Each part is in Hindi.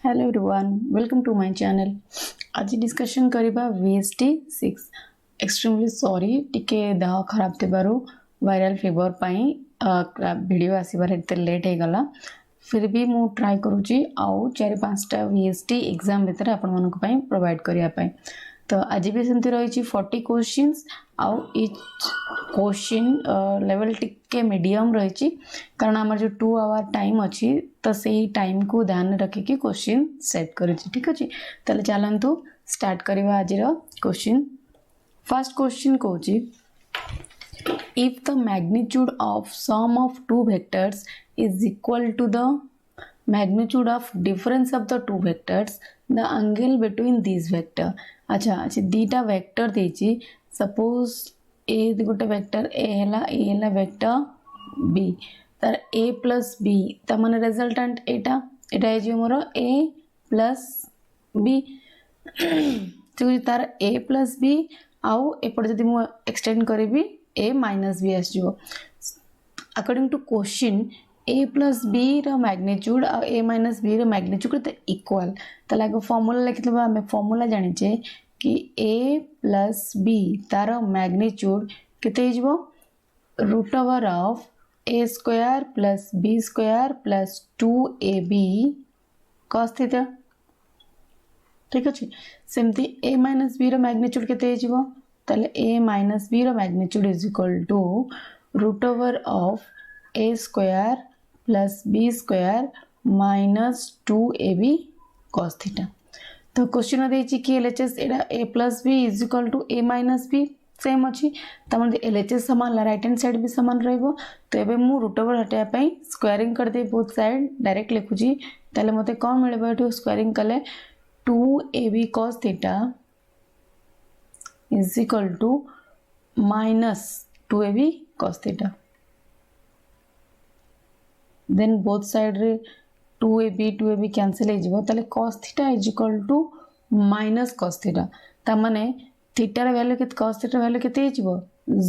Hello everyone, welcome to my channel. आज डिस्कशन करिबा VST 6। एक्सट्रीमली सॉरी टिके देह खराब थिबारु वायरल फीवर पाई वीडियो आसीबार एते लेट हे गला। फिर भी मु ट्राई करूची आउ 4-5टा VST एग्जाम भीतर आपण मनक पाई प्रोवाइड करिया पाई। तो आज भी सेमती रही 40 क्वेश्चंस आउ इच क्वेश्चन लेवल टिके मीडियम रही कारण आम जो 2 आवर टाइम अच्छी तो से टाइम को ध्यान रखिकी क्वेश्चन सेट कर। ठीक अच्छे ताले चलतु स्टार्ट करवा आज क्वेश्चन। फर्स्ट क्वेश्चन कौच if the magnitude of sum of two vectors is equal to the magnitude of difference of the two vectors the angle between this vector. अच्छा अच्छा दीटा वेक्टर देची सपोज ए गोटे वेक्टर ए है वेक्टर बी तार ए प्लस बी ता माने रिजल्टेंट एटा एटा है मोर ए प्लस बी तार ए प्लस बी आउ एपटे जदि मु एक्सटेंड करी ए माइनस बी आसो according to question A plus B रो मैग्नीट्यूड आ ए माइनस बी रो मैग्नीट्यूड केते इक्वल ताला आगे फार्मूला लिखितबा हमें फार्मूला जानिचे कि ए प्लस बी तार मैग्नीट्यूड केते हिजबो root over of A square plus B square plus 2ab cos theta. ठीक अच्छे सेमती ए माइनस बी रो मैग्नीट्यूड केते हिजबो ताले ए माइनस बी रो magnitude is equal to root over of A square plus B square minus 2ab cos theta. तो क्वेश्चन देछि कि LHS एडा a plus b is equal to a minus b same अच्छी तमन LHS समान राइट हैंड साइड भी समान रहइबो। तो एबे मु रूट ओवर हटाया पई स्क्वायरिंग कर दे बोथ साइड डायरेक्ट लिखुची ताले मते कोन मिलबो एठो स्क्वायरिंग कले 2ab cos theta is equal to minus 2ab cos theta. Then both side रे 2ab कैंसिल हो जिवो ताले cos theta is equal to minus cos theta ता माने थीटा रे वैल्यू केते cos थीटा वैल्यू केते हिजबो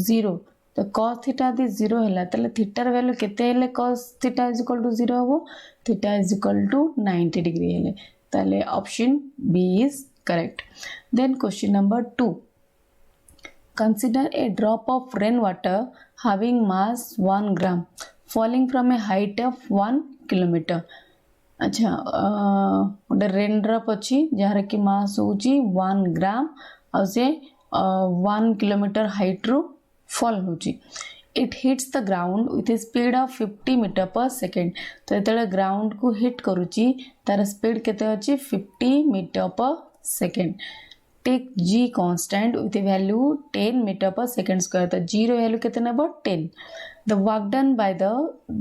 0। तो cos थीटा दि 0 हैला ताले थीटा रे वैल्यू केते हेले cos theta is equal to 0 हबो theta is equal to 90 degree हेले ताले option B is correct. Then question number 2 consider a drop of rain water having mass 1 gram falling from a height of 1 kilometer। अच्छा गोटे रेन ड्रॉप अच्छी जहाँ कि मास हूँ 1 ग्राम और से 1 किलोमीटर हाइट रू फॉल हो। It hits the ground with a speed of 50 metre per second. तो ये ग्राउंड को हिट करुच्ची तार स्पीड केते अच्छी 50 metre per second. Take G constant with a value 10 metre per second square. तो जी रो वैल्यू केते नेबो 10। The work done by the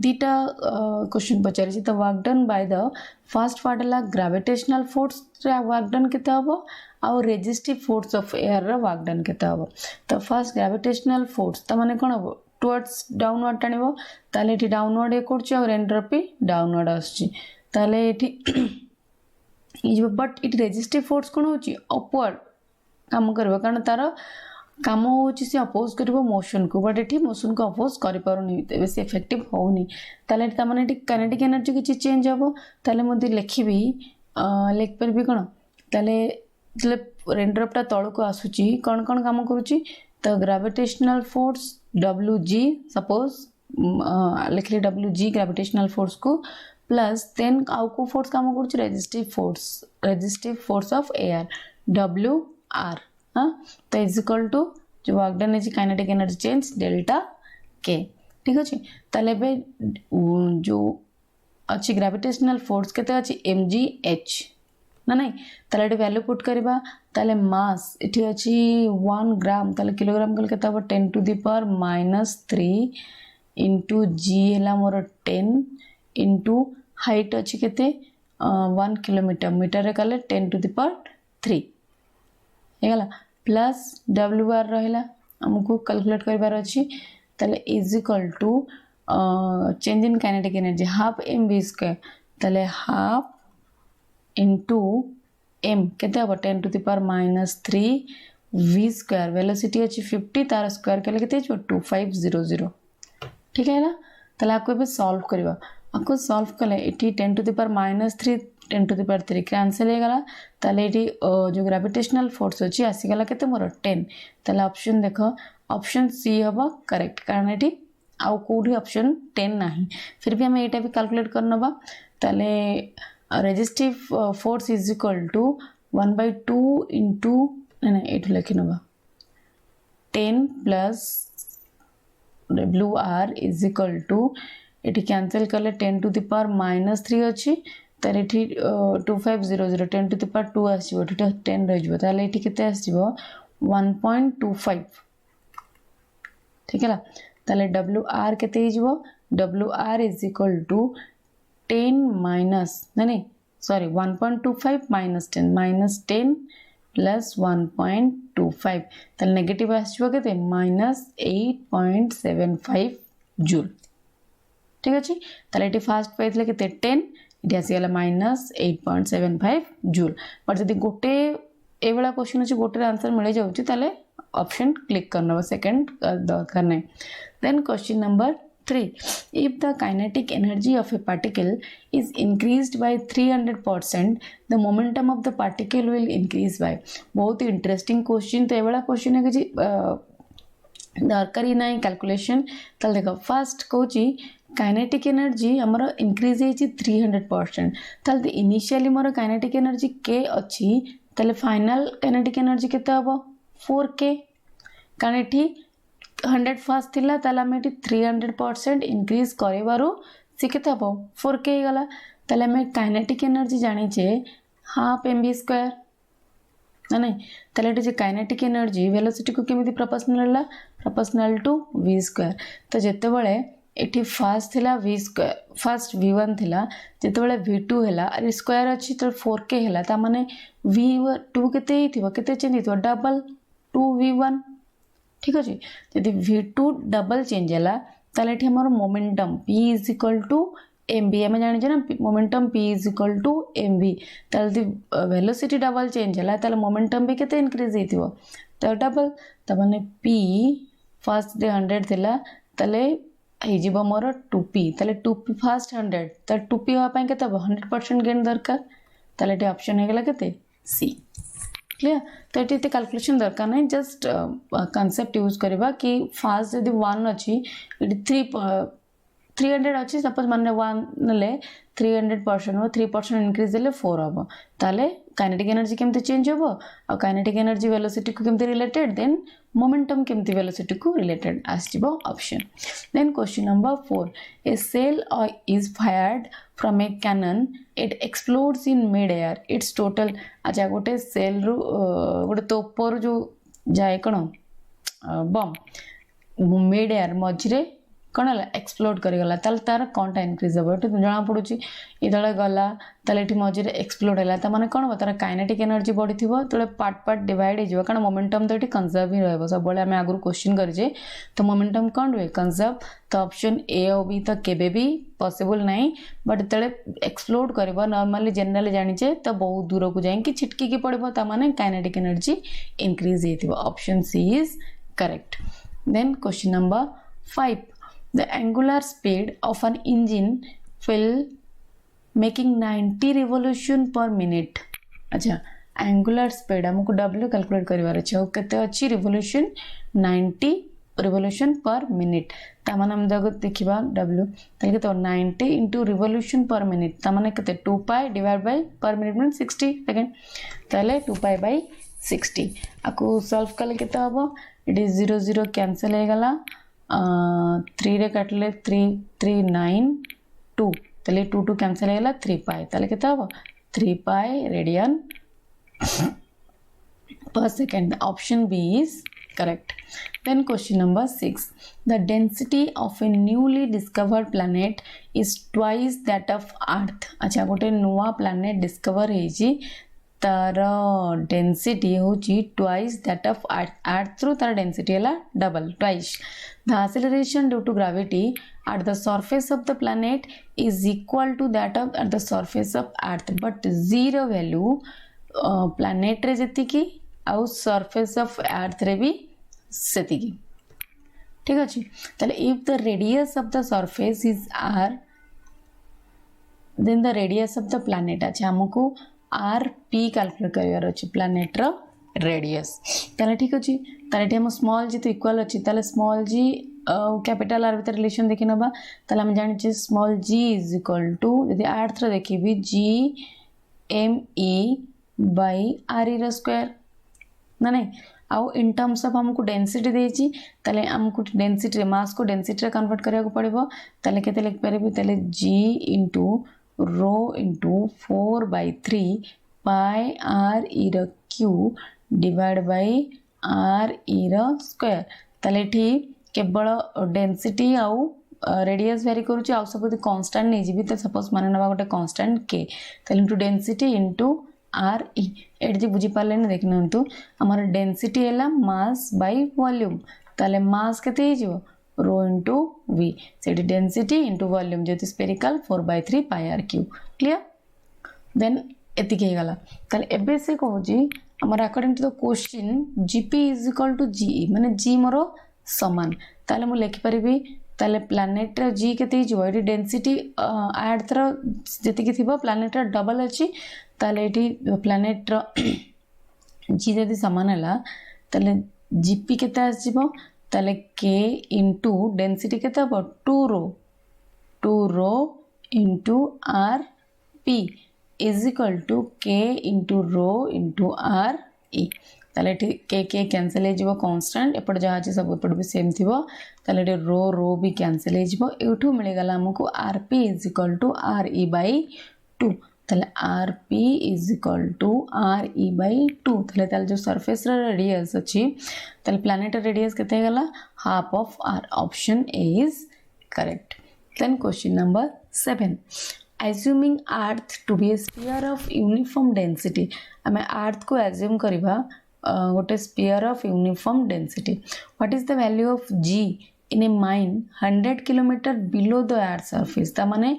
data question पचारि the work done by the first part है ग्रेविटेशनल फोर्स वर्क डन केते हबो आ रेजिस्टिव फोर्स ऑफ एयर रो वर्क डन केते हबो। तो फर्स्ट ग्रेविटेशनल फोर्स त माने कोन हबो टुवर्ड्स डाउनवर्ड टाणिबो ताले एठी डाउनवर्ड ए करछ और रेन ड्रॉप भी डाउनवर्ड आछी ताले एठी बट इट रेजिस्टिव फोर्स कोन होची अपवर्ड काम करबो कारण तार काम होची से अपोज करबो मोशन को बट एठी मोशन को अपोज करि पारुनी बेसी इफेक्टिव होउनी ताले त माने एठी काइनेटिक एनर्जी किछि चेंज हबो ताले मधि लिखिबी लिख परबी कोन ताले रेन ड्रॉप ता तळ को आसुची कोन कोन काम करूची। तो ग्रेविटेशनल फोर्स WG सपोज लिखले WG ग्रेविटेशनल फोर्स को प्लस देन आउ को फोर्स काम करूची resistive force of air WR। हाँ तो इज इक्वल टू जो वर्क डन है kinetic energy change delta K। ठीक अच्छे ताले बे जो अच्छी ग्रेविटेशनल फोर्स केते अच्छी mgh ना नहीं ताले एटी वैल्यू पुट करबा ताले मास एटी अच्छी 1 ग्राम ताले किलोग्राम कल केते 10 to the power -3 into g हैला मोर 10 इनटू हाइट अच्छी केते 1 किलोमीटर मीटर रे कले 10 टू द पावर 3 हेगला प्लस WR रहिला हमको कैलकुलेट करबार अछि ताले is equal to change in kinetic energy half mv² ताले हाफ इनटू m केते अब 10 to the power -3 v² velocity अछि 50 तार स्क्वायर केले केते 2500। ठीक है ना ताले आपको बे सॉल्व करबा आपको सॉल्व कले एटी 10 to the power -3 10 to the power 3 cancel हो गला ताले एटी जो ग्रेविटेशनल फोर्स अछि आसीगला केते मोर 10 ताले ऑप्शन देखो ऑप्शन सी हबो करेक्ट कारण एटी आउ कोठी ऑप्शन 10 नाही फिर भी हम एटा भी कैलकुलेट करनबा ताले resistive force is equal to 1/2 into ना एटु लिखिनबा 10 plus WR is equal to एटी कैंसिल कले 10 to the power -3 अछि तार एटी 2500 10 to the power 2 आसीबो एटा 10 रहिबो ताले एटी केते आसीबो 1.25 ठीक है ला ताले WR केते हिजबो WR is equal to 10 minus नहीं सॉरी 1.25 minus 10 plus 1.25 ताले नेगेटिव आसीबो केते -8.75 जूल ठीक अछि ताले एटी फास्ट पाइतले केते 10 एटी आसीगला -8.75 जूल बट जदि गोटे एवला क्वेश्चन अछि गोटे आंसर मिले जाउची ताले ऑप्शन क्लिक करनबा सेकंड दरकार नै then question number 3 if the kinetic energy of a particle is increased by 300% the momentum of the particle will increase by बहुत इंटरेस्टिंग क्वेश्चन तो एवला क्वेश्चन है कि दरकार ही नहीं कैलकुलेशन ताले देखो फर्स्ट कहूची काइनेटिक एनर्जी हमर इंक्रीज होई 300% ताले इनिशियली मोर काइनेटिक एनर्जी के अछि ताले फाइनल काइनेटिक एनर्जी केते हबो 4k कारण एठी 100 फास्ट थिला ताले हम एठी 300% इंक्रीज करेबारो से केते हबो 4k गला ताले हम काइनेटिक एनर्जी जानि छे हाफ mv2 ना नहीं ताले एठी जे काइनेटिक एनर्जी वेलोसिटी को केमिति proportional La proportional to v2 तो जेते बेले एठी फास्ट थिला v2 फास्ट v1 थिला जेते बेले v2 हैला अरे स्क्वायर अछि तो 4k हैला ता माने v2 केते हिथिबो केते चेंज हिथिबो डबल 2v1 ठीक अछि यदि v2 डबल चेंज हैला ताले एठी हमर momentum p is equal to mv हम जानि जे ना momentum p is equal to mv ताले यदि वेलोसिटी डबल चेंज हैला ताले मोमेंटम भी केते इंक्रीज हिथिबो तो डबल त माने p फर्स्ट डे 100 थिला ताले हिजिबो मोर 2p ताले 2p फर्स्ट 100 त 2p होआ पय केते 100% गेन दरकार ताले एठी ऑप्शन हे गेला केते c क्लियर तो एटी कैलकुलेशन दरकार नहीं जस्ट कांसेप्ट यूज करबा कि फास्ट यदि 1 अछि एटी 300 अछि सपोज माने 1 नले 300% हो 3% इंक्रीज देले 4 होबो ताले काइनेटिक एनर्जी केमते चेंज होबो और काइनेटिक एनर्जी वेलोसिटी को केमते रिलेटेड देन मोमेंटम केमते वेलोसिटी को रिलेटेड आसीबो option then question number 4 a shell is fired from a cannon it explodes in mid air its total अच्छा गोटे सेल रु गोटे तोपर जो जाए कोन बम मिड एयर मझरे कौन है एक्सप्लोड करेगला तार कौनटा इनक्रीज हम ये जना पड़ी ये गला ये मझे एक्सप्लोड है माने कौन हम तार काइनेटिक एनर्जी बढ़ी थोड़े पार्ट पार्ट डिवाइड हो कारण मोमेंटम तो ये कंजर्व ही रहा सब आम आगु क्वेश्चन करें तो मोमेंटम कौन रुए कंजर्व तो ऑप्शन ए और बी तो केबे भी पॉसिबल नहीं बट जो एक्सप्लोड कर नॉर्मली जनरली जानीचे तो बहुत दूर को जाए छिटकी पड़ो ताने काइनेटिक एनर्जी इंक्रीज हो option C is correct then question number 5 the angular speed of an engine will making 90 revolution per minute अच्छा angular speed हमको w कैलकुलेट करिवार अछि और केते अछि revolution 90 revolution per minute ता माने हम जग देखिबा w तले केते 90 into revolution per minute ता माने केते 2 pi divided by per minute means 60 second तले 2 pi by 60 आको सॉल्व कले केते हबो इट इज 0 0 कैंसिल हे गला 3 रे काटले 3 3 9 2 तले 2 2 कैंसिल हेला 3 पाई तले केता हो 3 pi radian per second option B is correct then question number 6 the density of a newly discovered planet is twice that of earth अच्छा गोटे नुवा planet discover हेजी तार डेंसिटी होची ट्वाइस दैट ऑफ अर्थ थ्रू तार डेंसिटी है double twice the acceleration due to gravity at the surface of the planet is equal to that of at the surface of Earth but zero value planet रे जति की आउ सरफेस ऑफ अर्थ रे भी सेति की ठीक अछि तले if the radius of the surface is r then the radius of the planet अच्छा हमको आर पी कैलकुलेट करिवार अछि प्लैनेट रो रेडियस ताले ठीक अछि ताले हम स्मॉल जी तो इक्वल अछि ताले स्मॉल जी कैपिटल आर भीतर रिलेशन देखि नबा ताले हम जानि छी small G is equal to यदि अर्थ रो देखिबी G M E by R E रो स्क्वायर ना नहीं आउ इन टर्म्स ऑफ हमको डेंसिटी देछि ताले हमको डेंसिटी मास को डेंसिटी रे कन्वर्ट करिया को पड़िबो ताले केते लिख परबी ताले g into rho into 4/3 pi r e rho q divide by r e rho square ताले ठीक केवल डेंसिटी आउ रेडियस वेरी करूची आउ सब कांस्टेंट नै जिबी त सपोज माने नबा गोटे कांस्टेंट k ताले into density into are e at g बुझी पाले ना देखना तो हमारा डेंसिटी है मास बाय वॉल्यूम ताले मास केते ही जो रो इनटू v से डेंसिटी इनटू वॉल्यूम जो spherical 4/3 pi r cube clear then एति के गला ताले एबे से कहू जी हमारा according to the question gp is equal to ge माने जी मोरो समान ताले मु लिखि परिबी ताले प्लैनेट रो जी केते ही जो डेंसिटी आड थरो जति के थिबो प्लैनेट रो डबल अछि ताले एटी प्लैनेट रो जी जदि समान हला ताले जीपी केते आसीबो ताले k इनटू डेंसिटी केते हबो 2 rho into R P is equal to k into rho into are E ताले k कैंसिल हे जिवो कांस्टेंट एपड जहा अछि सब एपड भी सेम थिबो ताले रो भी कैंसिल हे जिवो एठू मिले गला हमको rp is equal to re by 2 ताले rp is equal to re by 2 ताले जो सरफेस रेडियस अछि ताले प्लैनेट रेडियस केते गला half of r option A is correct then question number 7 assuming earth to be a sphere of uniform density हमें earth को assume करिबा गोटे sphere of uniform density what is the value of g in a mine 100 kilometre below the Earth surface ता माने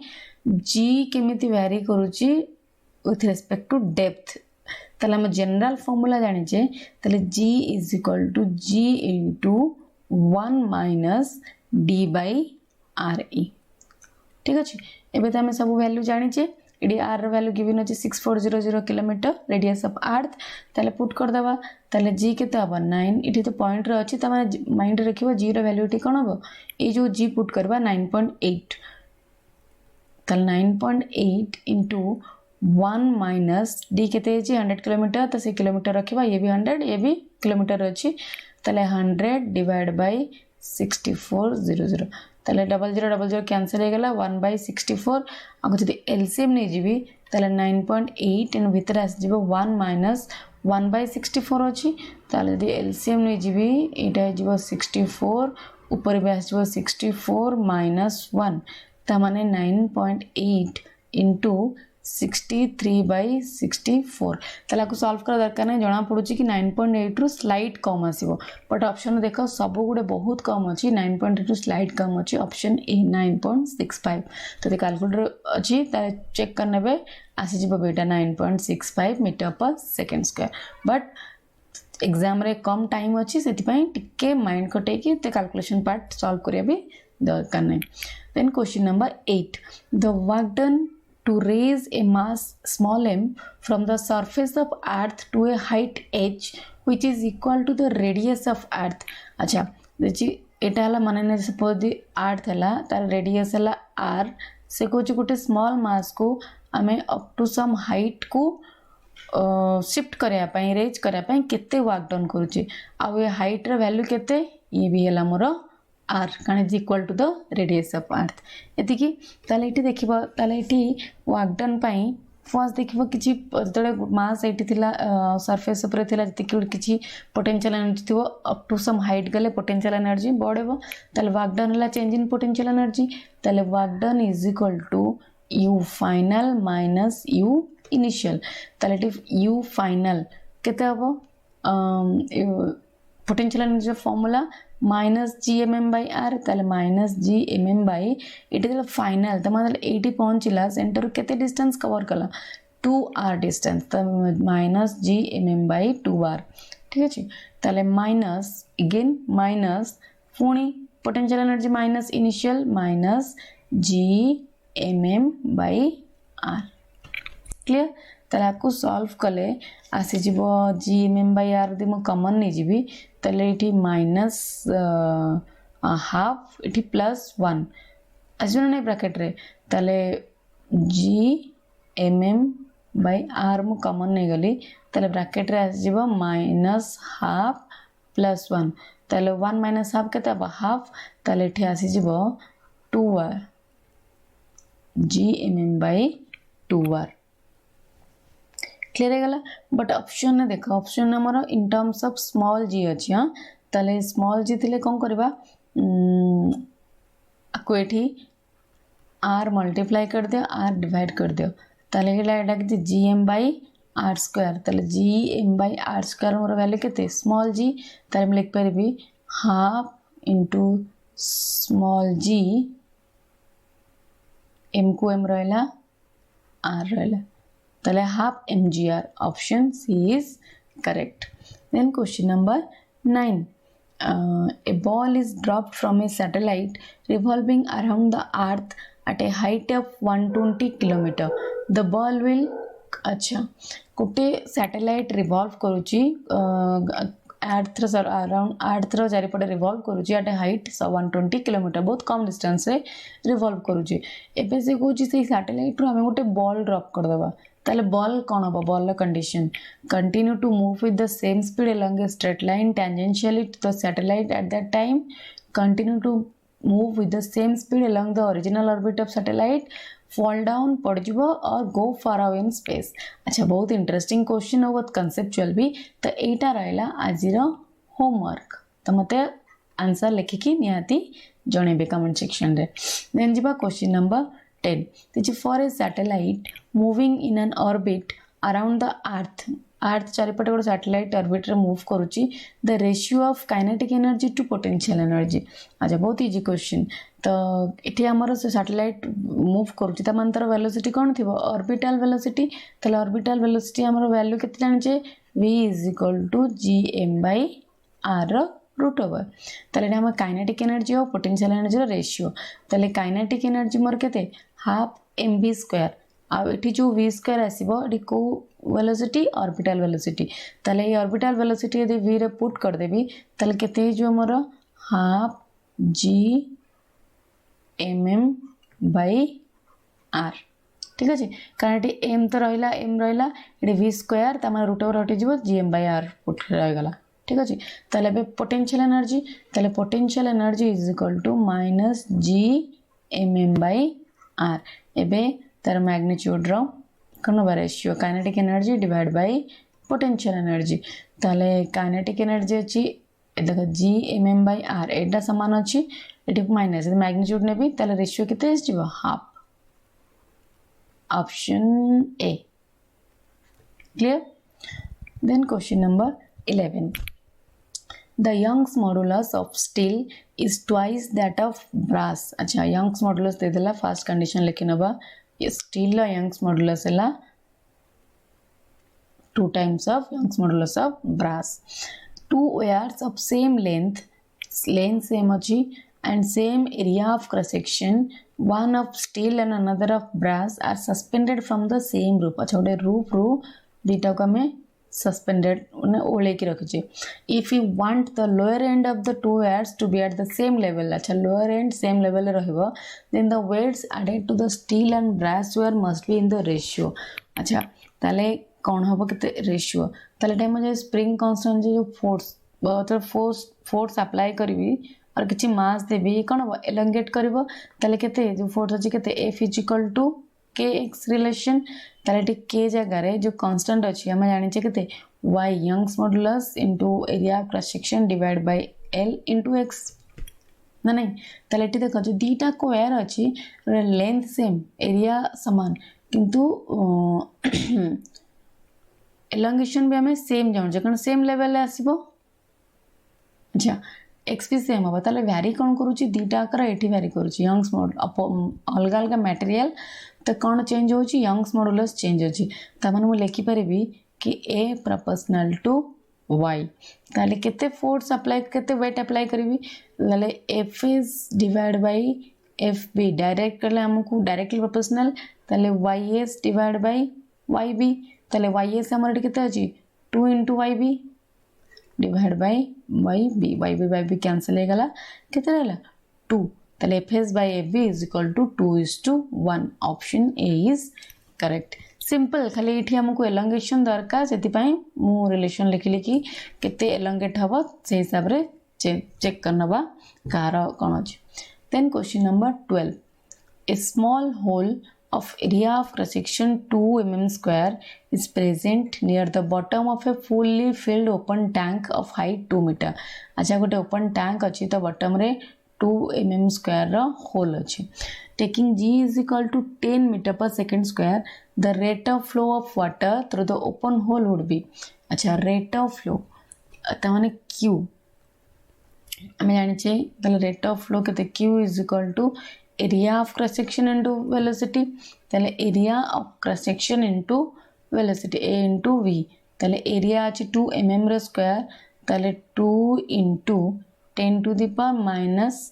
g केमिति वैरी करूची विथ रिस्पेक्ट टू डेप्थ ताले हम जनरल फार्मूला जानि छे ताले g is equal to g into 1 minus d by re ठीक अछि एबे त हम सब वैल्यू जानि छे इडी r रो वैल्यू गिवन अछि 6400 किलोमीटर रेडियस ऑफ अर्थ ताले पुट कर दबा ताले g केते हबो 9 इडी तो पॉइंट रो अछि त माने माइंड रखिबो g रो वैल्यू टी कोन हबो ए जो g पुट करबा 9.8 ताले 9.8 इनटू 1 माइनस d केते अछि 100 किलोमीटर त से किलोमीटर रखिबा ये भी 100 ये भी किलोमीटर अछि ताले 100 डिवाइड बाय 6400 ताले 0000 कैंसिल हो गला 1/64 अगर जदि एलसीएम नै जीबी ताले 9.8 इन भीतर आस जीबो 1 माइनस 1/64 अछि ताले जदि एलसीएम नै जीबी एटा जीबो 64 ऊपर बे आस जीबो 64 माइनस 1 ता माने 9.8 इनटू 63/64 ताला को सॉल्व कर दरकार नै जणा पडुची कि 9.8 रु स्लाइट कम आसीबो बट ऑप्शन देखो सब गुडे बहुत कम अछि 9.8 रु स्लाइट कम अछि ऑप्शन ए 9.65 तो ते कैलकुलेटर अछि ता चेक करनेबे आसी जिबो बेटा 9.65 मीटर पर सेकंड स्क्वायर बट एग्जाम रे कम टाइम अछि सेति पई टिके माइंड कटे कि ते कैलकुलेशन पार्ट सॉल्व करिया भी दरकार नै then question number 8 the work done to raise a mass small m from the surface of earth to a height h which is equal to the radius of earth अच्छा देखि एटा हला माने ने सपोज अर्थ हला तार रेडियस हला r से कुछ गोटे स्मॉल मास को हमें अप टू सम हाइट को शिफ्ट करया पई रेज करया पई केते वर्क डन करूची आ ये हाइट रे वैल्यू केते ये भी हला मोर r can is equal to the radius of earth एति की ताले इटी देखिबो ताले इटी वर्क डन पई फर्स्ट देखिबो किछि जतले मास एटी थिला सरफेस ऊपर थिला जति किछि पोटेंशियल एनर्जी थिबो अप टू सम हाइट गले पोटेंशियल एनर्जी बढ़ेबो ताले वर्क डन हला चेंज इन पोटेंशियल एनर्जी ताले work done is equal to u final minus u initial ताले इटी u फाइनल केते हबो potential energy formula minus gmm by r ताले माइनस gmm by it is final त मतलब 80 पहुंचला सेंटर केते डिस्टेंस कवर कला 2r डिस्टेंस त माइनस gmm by 2r ठीक अछि ताले माइनस अगेन माइनस पुनी potential energy minus initial minus gmm by r clear ताले आपको सॉल्व कले आसी जीवो gmm/r यदि मु कॉमन नहीं जीवी ताले इठी माइनस हाफ इठी +1 आजो नहीं ब्रैकेट रे ताले gmm/r मु कॉमन नहीं गली ताले ब्रैकेट रे आसी जीवो -हाफ +1 ताले 1 - हाफ केते हाफ ताले इठी आसी जीवो 2r gmm/2r क्लियर है गला बट ऑप्शन ने देखो ऑप्शन हमर इन टर्म्स ऑफ स्मॉल g अछि हां ताले स्मॉल g थिले कोन करबा को एठी r मल्टीप्लाई कर दियो r डिवाइड कर दियो ताले गेला एटा कि gm/r² ताले gm/r² मोर वैल्यू केते स्मॉल g ताले हम लिख परबी half into small g m को m रहला r रहला ताले half mgr option C is correct then question number 9 a ball is dropped from a satellite revolving around the earth at a height of 120 km the ball will अच्छा कोटे सैटेलाइट रिवॉल्व करूची अर्थ अराउंड अर्थ रो चारिपटे रिवॉल्व करूची एट हाइट 120 किलोमीटर बहुत कम डिस्टेंस रे रिवॉल्व करूची एबे से कोची से सैटेलाइट रो हमें गोटे बॉल ड्रॉप कर देबा ताले बॉल कोन हो ball condition continue to move with the same speed along a straight line tangentially to the satellite at that time continue to move with the same speed along the original orbit of satellite fall down पड़ जीवो और गो फार अवे इन स्पेस अच्छा बहुत इंटरेस्टिंग क्वेश्चन हो बहुत कंसेप्चुअल भी तो एटा रहला आजिर होमवर्क तो मते आंसर लिखिकी निहाती जणेबे कमेंट सेक्शन रे देन जीवा question number 10 which for a satellite moving in an orbit around the earth चारिपटे गोटे सैटेलाइट ऑर्बिट रे मूव करूची the ratio of kinetic energy to potential energy अच्छा बहुत इजी क्वेश्चन तो इठी हमर से सैटेलाइट मूव करूची त मानतर वेलोसिटी कोन थिबो ऑर्बिटल वेलोसिटी तले ऑर्बिटल वेलोसिटी हमर वैल्यू केते जानिचे v = gm/r रूट ओवर तले हम काइनेटिक एनर्जी और पोटेंशियल एनर्जी रो रेशियो तले काइनेटिक एनर्जी मोर केते हाफ mv² आ एठी जो v² आसीबो एठी को वेलोसिटी ऑर्बिटल वेलोसिटी तले ये ऑर्बिटल वेलोसिटी यदि v रे पुट कर देबी तले केते जो मोर हाफ gmm/r ठीक अछि कारण एठी m तो रहला एठी v² त हमर रूट ओवर हटि जीवो gm/r पुट रह गला ठीक अछि तले बे potential energy is equal to -gmm/r एबे तार मैग्नीट्यूड रो कोन ratio kinetic energy divide by potential energy तले काइनेटिक एनर्जी अछि देखो gmm/r एटा समान अछि एटी माइनस मैग्नीट्यूड ने भी तले रेशियो केते आसीबो half option A clear then question number 11 The Young's modulus of steel is twice that of brass. अच्छा Young's modulus दे देला फर्स्ट कंडीशन लेकिन अब ये स्टील ला Young's modulus है 2 times of Young's modulus of brass. Two wires of same length same अच्छी and same area of cross section, one of steel and another of brass are suspended from the same roof. अच्छा उधर roof रू दीटा को हमें suspended उन्हें ओले की रखिए if you want the lower end of the two wires to be at the same level अच्छा lower end same level रहेगा then the weights added to the steel and brass wire must be in the ratio अच्छा ताले कौन होगा कितने ratio ताले टाइम में जो spring constant जो force apply करीबी और किसी mass देबी कौन होगा elongate करीबो ताले कितने जो force अच्छी कितने F = kx relation ताले k जगह रे जो कांस्टेंट अछि हम जानि छै केते y Young's modulus into area of cross section divided by l into x ना नहीं ताले एटी देखो जो दीटा स्क्वायर अछि लेंथ सेम एरिया समान किंतु एलोंगेशन भी हमें सेम जान जे कन सेम लेवल ले आसीबो अच्छा x भी सेम होबा ताले वैरी कोन करूची दीटा कर एठी वैरी करूची Young's modulus अलग अलग मटेरियल तो कौन चेंज होची Young's modulus चेंज होची त मन मु लिखि परबी कि a proportional to y ताले केते फोर्स अप्लाई केते वेट अप्लाई करबी ताले f is divided by fb direct करले हमकु डायरेक्टली प्रोपोर्शनल ताले YS डिवाइड बाय YB ताले YS हमर केते अछि 2 into YB divide by YB cancel हो गला केते रहला 2 ताले FS by FB is equal to 2:1 option A is correct simple खाली एठी हमको एलोंगेशन दरकार सेति पई मु रिलेशन लिखली कि केते एलोंगेट हबो से हिसाब रे चेक करनबा कार कोन अछि then question number 12 a small hole of area of cross section 2 mm square is present near the bottom of a fully filled open tank of height 2 meter अच्छा गोटे ओपन टैंक अछि तो बॉटम रे 2 mm square रो होल अछि taking G is equal to 10 meter per second square the rate of flow of water through the open hole would be अच्छा rate of flow त माने Q हमें जानि छे तले rate of flow केते Q is equal to area of cross section into velocity तले area of cross section into velocity A into V तले area अछि 2 mm रो स्क्वायर तले 2 into 10 to the power minus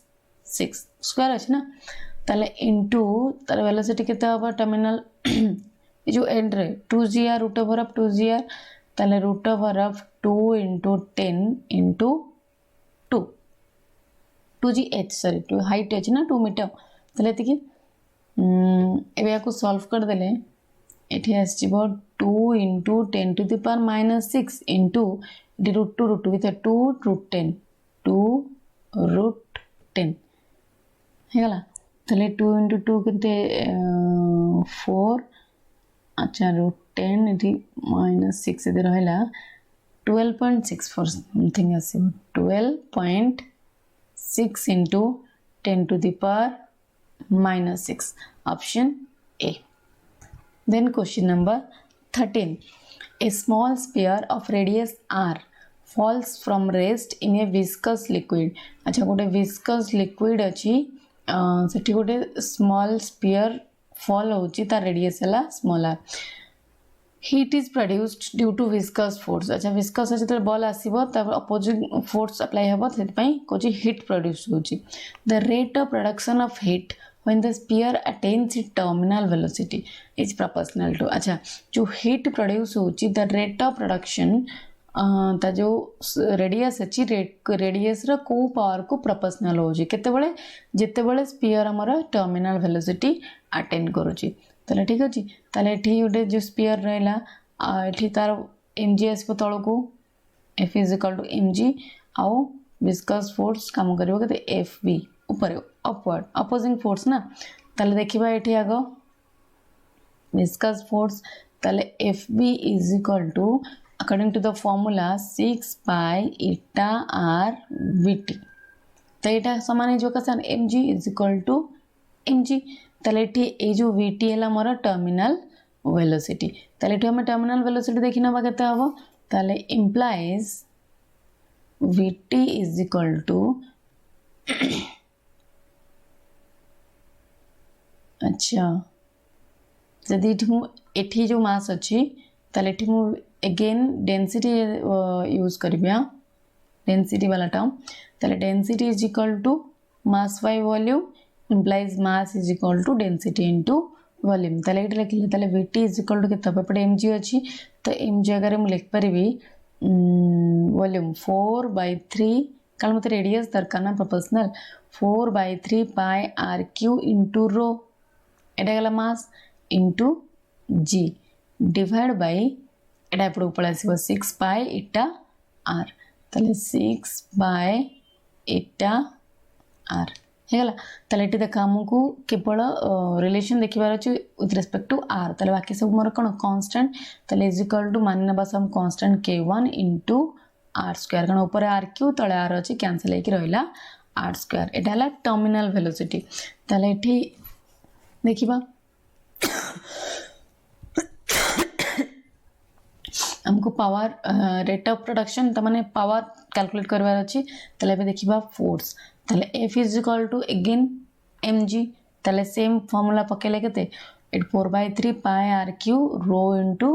6 square अछि ना तले into तार वेलोसिटी केते हबो टर्मिनल ए जो एंड रे 2gr root over of 2gr तले root over of 2 into 10 into 2 2gh sorry 2 height अछि ना 2 मीटर तले तिकी एबे याको सॉल्व कर देले एठी आसीबो 2 into 10 to the power minus 6 into the root 2 with a 2 root 10 2 root 10 हेगला तले 2 into 2 केते 4 अच्छा root 10 एठी minus 6 इधर रहला 12.64 something आसीबो 12.6 into 10 to the power minus 6 option A then question number 13 a small sphere of radius r falls from rest in a viscous liquid अच्छा गोटे viscous liquid अछि सेठी गोटे small sphere fall होची ता radius हला small r heat is produced due to viscous force अच्छा viscous अछि त बॉल आसीबो त opposite force apply हबो सेति पई कोची heat produce होची the rate of production of heat when the sphere attains its terminal velocity is proportional to अच्छा जो heat produce होची the rate of production ता जो रेडियस अछि रेडियस रो को पावर को प्रोपोर्शनल होची केते बळे जेते बळे स्फीयर हमर टर्मिनल वेलोसिटी अटेन करूची तले ठीक अछि तले एठी उडे जो स्फीयर रहला एठी तार mg आसबो तळको f is equal to mg आउ विस्कस फोर्स काम करबो केते fv ऊपर अपवर्ड अपोजिंग फोर्स ना तले देखिबा एठी आगो विस्कस फोर्स तले fv is equal to according to the formula 6 pi eta r vt तो एटा समान जो कसन mg is equal to mg तले ठी ए जो vt हला मोर टर्मिनल वेलोसिटी तले ठी हम टर्मिनल वेलोसिटी देखिना बा केते हबो तले implies vt is equal to अच्छा जदि एठी जो मास अछि तले एठी मु अगेन डेंसिटी यूज करबिया डेंसिटी वाला टर्म तले density is equal to mass by volume implies mass is equal to density into volume तले एठी लिखले तले vt is equal to केते पपडे mg अछि तो mg अगर हम लिख परबी वॉल्यूम 4/3 काल मते रेडियस दरकार ना proportional 4/3 pi rq into rho एटा गला मास into g डिवाइड बाय एटा पड़ ऊपर आसीबो 6 pi eta r तले 6 by eta r हेगला तले एटी देखा हमकु केवल रिलेशन देखिबार अछि विथ रिस्पेक्ट टू r तले बाकी सब मोर कोन कांस्टेंट तले इज इक्वल टू मानना बस हम constant k1 into r square कण ऊपर rq तले r अछि कैंसिल हेकि रहला r स्क्वायर एटा हला टर्मिनल वेलोसिटी तले एठी देखिबा हमको पावर रेट ऑफ प्रोडक्शन त माने पावर कैलकुलेट करबार अछि तले बे देखिबा फोर्स तले F is equal to again mg तले सेम फार्मूला पकेले केते 4/3 pi rq rho into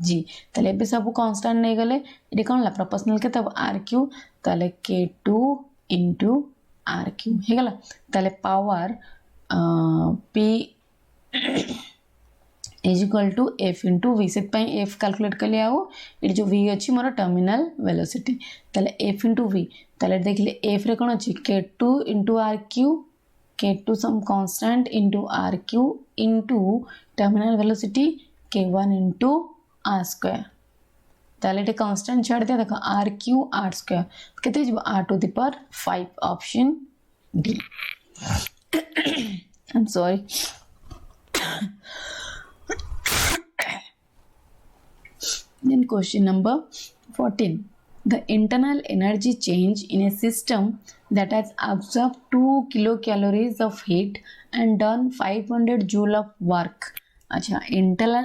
g तले बे सब कांस्टेंट नै गले एडी कोन ला प्रोपोर्शनल केते rq तले k2 into rq हे गला तले power p is equal to F into V से एफ कैलकुलेट कले आओ ये जो वी अच्छी मोर टर्मिनाल वेलोसिटी ताले एफ इंटू वी ताले देखिले एफ रे कौन अच्छी k2 into r q k2 some constant into r q into terminal velocity k1 into r square ताले ये कांस्टेंट छाड़ दिया देखो आर क्यू आर स्क्वायर कितने जब r to the power 5 option D I am sorry Then question number 14. The internal energy change in a system that has absorbed 2 kilocalories of heat and done 500 joule of work. अच्छा internal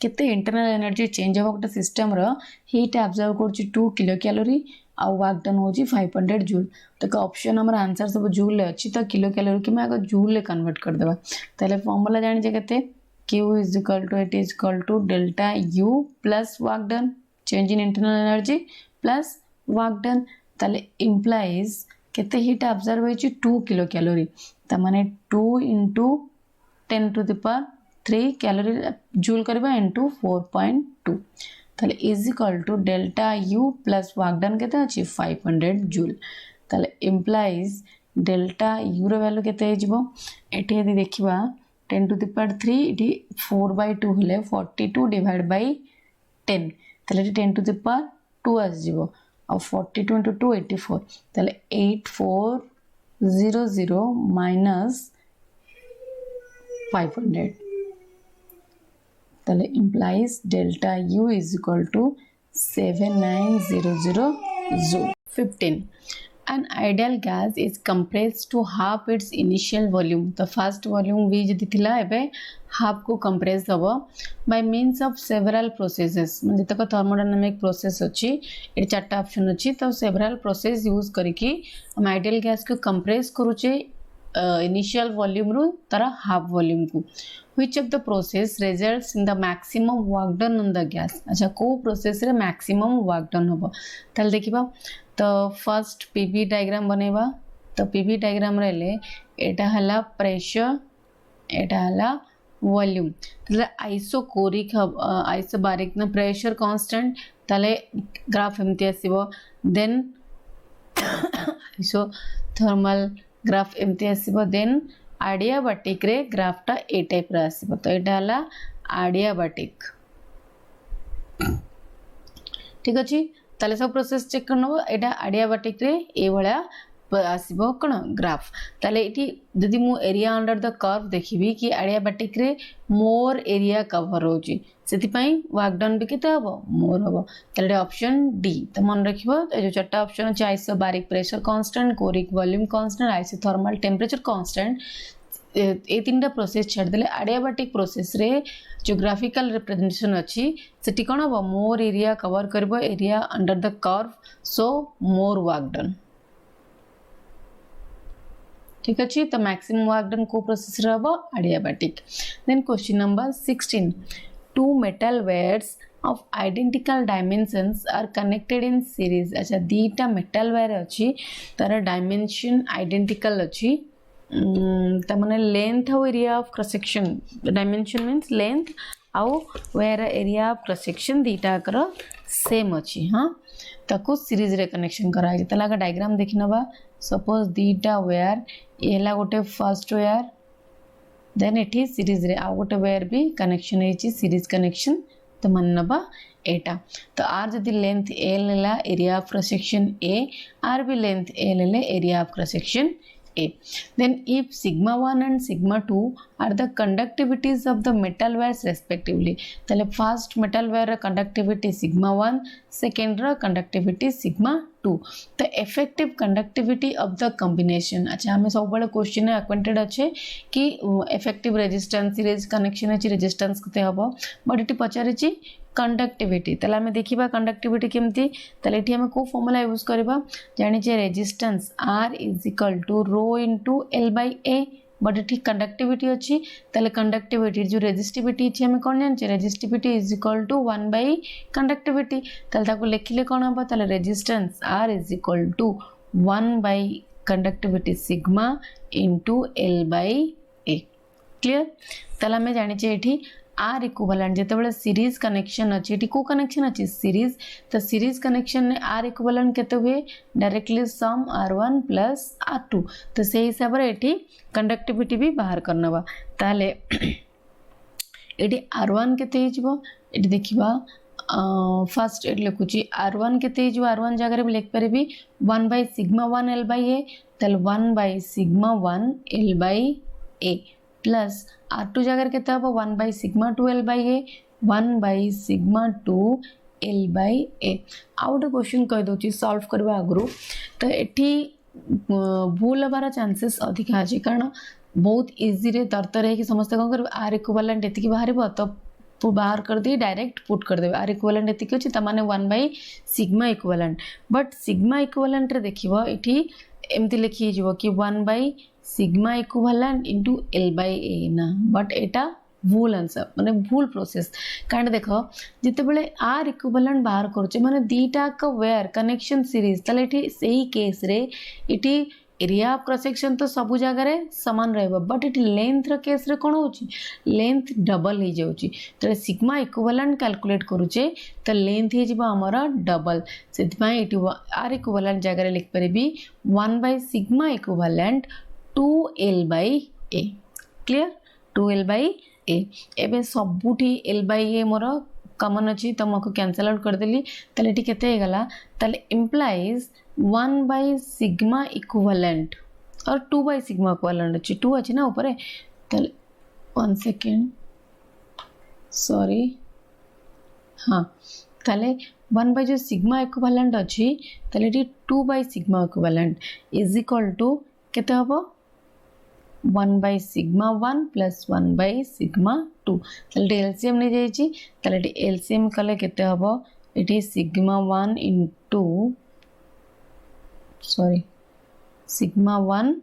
केते internal energy change होगा गोटे system रो heat absorb करुची 2 kilocalorie और work done होची 500 joule तो ऑप्शन हमारा आंसर सब जूल ले अच्छी तो किलो कैलोरी की मैं अगर जूल ले कन्वर्ट कर देबा ताले फॉर्मूला जानि जे केते Q is equal to it is equal to delta U plus work done change in internal energy plus work done ताले implies केते heat absorb होची 2 किलो कैलोरी त माने 2 into 10 to the power 3 calorie joule करबा into 4.2 ताले is equal to delta U plus work done केते अछि 500 जूल ताले implies delta U रो वैल्यू केते हिजबो एठी यदि देखिबा 10 to the power 3 इटी 4 by 2 हेले 42 divided by 10 ताले 10 to the power 2 आस जीवो और 42 into 2 84 ताले 8400 minus 500 ताले implies delta U is equal to 7900 joule. 15. An ideal gas is compressed to half its initial volume. The first volume V जदि थिला एबे half को compress हबो by means of several processes. म्हणजे तक thermodynamic process अछि ए चारटा ऑप्शन अछि तो several process यूज करिकि हम ideal gas को compress करूचे initial volume रू तारा half volume को which of the process results in the maximum work done on the gas. अच्छा को process रे maximum work done हबो ताल देखिबा तो फर्स्ट पीवी डायग्राम बनेबा तो पीवी डायग्राम रेले एटा हला प्रेशर एटा हला वॉल्यूम तले आइसोकोरिक आइसोबारिक ना प्रेशर कांस्टेंट तले ग्राफ एमती आसीबो देन आइसोथर्मल ग्राफ एमती आसीबो देन आडियाबाटिक रे ग्राफटा ए टाइप रे आसीबो तो एटा हला आडियाबाटिक ठीक अछि ताले सब प्रोसेस चेक करनबो एटा आडियाबाटिक रे ए भळा आसीबो कोन ग्राफ ताले एटी जदि मु एरिया अंडर द कर्व देखिबी कि आडियाबाटिक रे मोर एरिया कवर होची सेति पई वर्क डन भी केते हबो मोर हबो ताले ऑप्शन डी त मन रखिबो ए जो चारटा ऑप्शन अछि आइसोबारिक प्रेशर कांस्टेंट कोरिक volume constant isothermal temperature constant ए तीनटा प्रोसेस छाड़ देले आडियाबाटिक प्रोसेस रे जियोग्राफिकल रिप्रेजेंटेशन अछि सेति कोन हबो मोर एरिया कवर करबो area under the curve so more work done ठीक अछि तो मैक्सिमम वर्क डन को प्रोसेस रे हबो adiabatic then question number 16 two metal wires of identical dimensions are connected in series अच्छा दीटा metal wire अछि तार डायमेंशन आइडेंटिकल अछि तमने लेंथ और area of cross section dimension means length आउ where area of cross section दीटा कर सेम अछि हां ताको सीरीज रे कनेक्शन करा है तला का डायग्राम देखिनबा सपोज दीटा वेयर एला गोटे फर्स्ट वेयर देन एठी सीरीज रे आउ गोटे वेयर भी कनेक्शन हेची सीरीज कनेक्शन तो मननबा एटा तो आर जदि लेंथ ए लेला area of cross section A R भी लेंथ ए लेले area of cross section A. Then if sigma 1 and sigma 2 are the conductivities of the metal wires respectively तले first metal wire conductivity sigma 1 second रा conductivity sigma 2 the effective conductivity of the combination अच्छा हमें सब बड़े क्वेश्चन है acquainted अच्छे कि effective resistance series connection है resistance कते हबो बट इटी पचारे ची कंडक्टिविटी तले हमें देखिबा कंडक्टिविटी केमती तले एठी हमें को फॉर्मूला यूज करबा जानि जे resistance R is equal to rho into L by A but एठी कंडक्टिविटी अछि तले कंडक्टिविटी जो रेजिस्टिविटी अछि हमें कोन जानि resistivity is equal to 1 by conductivity तले ताको लिखिले कोन हबा तले resistance R is equal to 1 by conductivity sigma into L by A clear ताला में जानिचे एठी आर इक्विवेलेंट जेतेबेले सीरीज कनेक्शन अछि एठी को कनेक्शन अछि सीरीज तो सीरीज कनेक्शन ने आर इक्विवेलेंट केते हुए डायरेक्टली सम r1 प्लस r2 तो से हिसाब रे एठी कंडक्टिविटी भी बाहर करनबा ताले एठी r1 केते हिजबो एठी देखिबा फर्स्ट एट लिखुची r1 केते हिजबो r1 जगह रे लिख परबी 1 by sigma 1 l by a ताले 1 by sigma 1 l by a plus r2 जगह केते हबो 1 by sigma 2 l by a 1 by sigma 2 l by a out question कह दोची सॉल्व करबा आगु तो एठी भूल हबार चांसेस अधिक अछि कारण बहुत इजी रे तरतर है कि समस्त कोन कर आर इक्विवेलेंट एति की बाहर तो बाहर कर दी डायरेक्ट पुट कर देबे आर इक्विवेलेंट एति की अछि त माने 1 by sigma equivalent but sigma equivalent रे देखिबो एठी एमति लिखि जिवो कि 1 by sigma equivalent into L by A ना बट एटा भूल आंसर माने भूल प्रोसेस कारण देखो जिते बेले R इक्विवेलेंट बाहर करूचे माने दीटा का वेयर कनेक्शन सीरीज तले एठी सही केस रे एठी एरिया ऑफ क्रॉस सेक्शन तो सब जगह रे समान रहबो बट एठी लेंथ रे केस रे कोन होची लेंथ डबल हे जाउची तले सिग्मा इक्विवेलेंट कैलकुलेट करूचे तो लेंथ हे जिबो हमरा डबल सेति पय एठी R इक्विवेलेंट जगह रे लिख परबी 1 by sigma equivalent 2l by a clear 2l by a एबे सबुठी l by a more common अछि त मको कैंसिल आउट कर देली तले ठी केते गला तले इंप्लाइज 1 by sigma equivalent और 2 by sigma equivalent अछि 2 अछि ना ऊपर तले 1 सेकंड सॉरी हां तले 1 by जो sigma equivalent अछि तले ठी 2 by sigma equivalent is equal to केते हबो 1 by sigma 1 plus 1 by sigma 2 तले एलसीएम ने जाईची तले एलसीएम कले केते हबो एठी sigma 1 into sorry sigma 1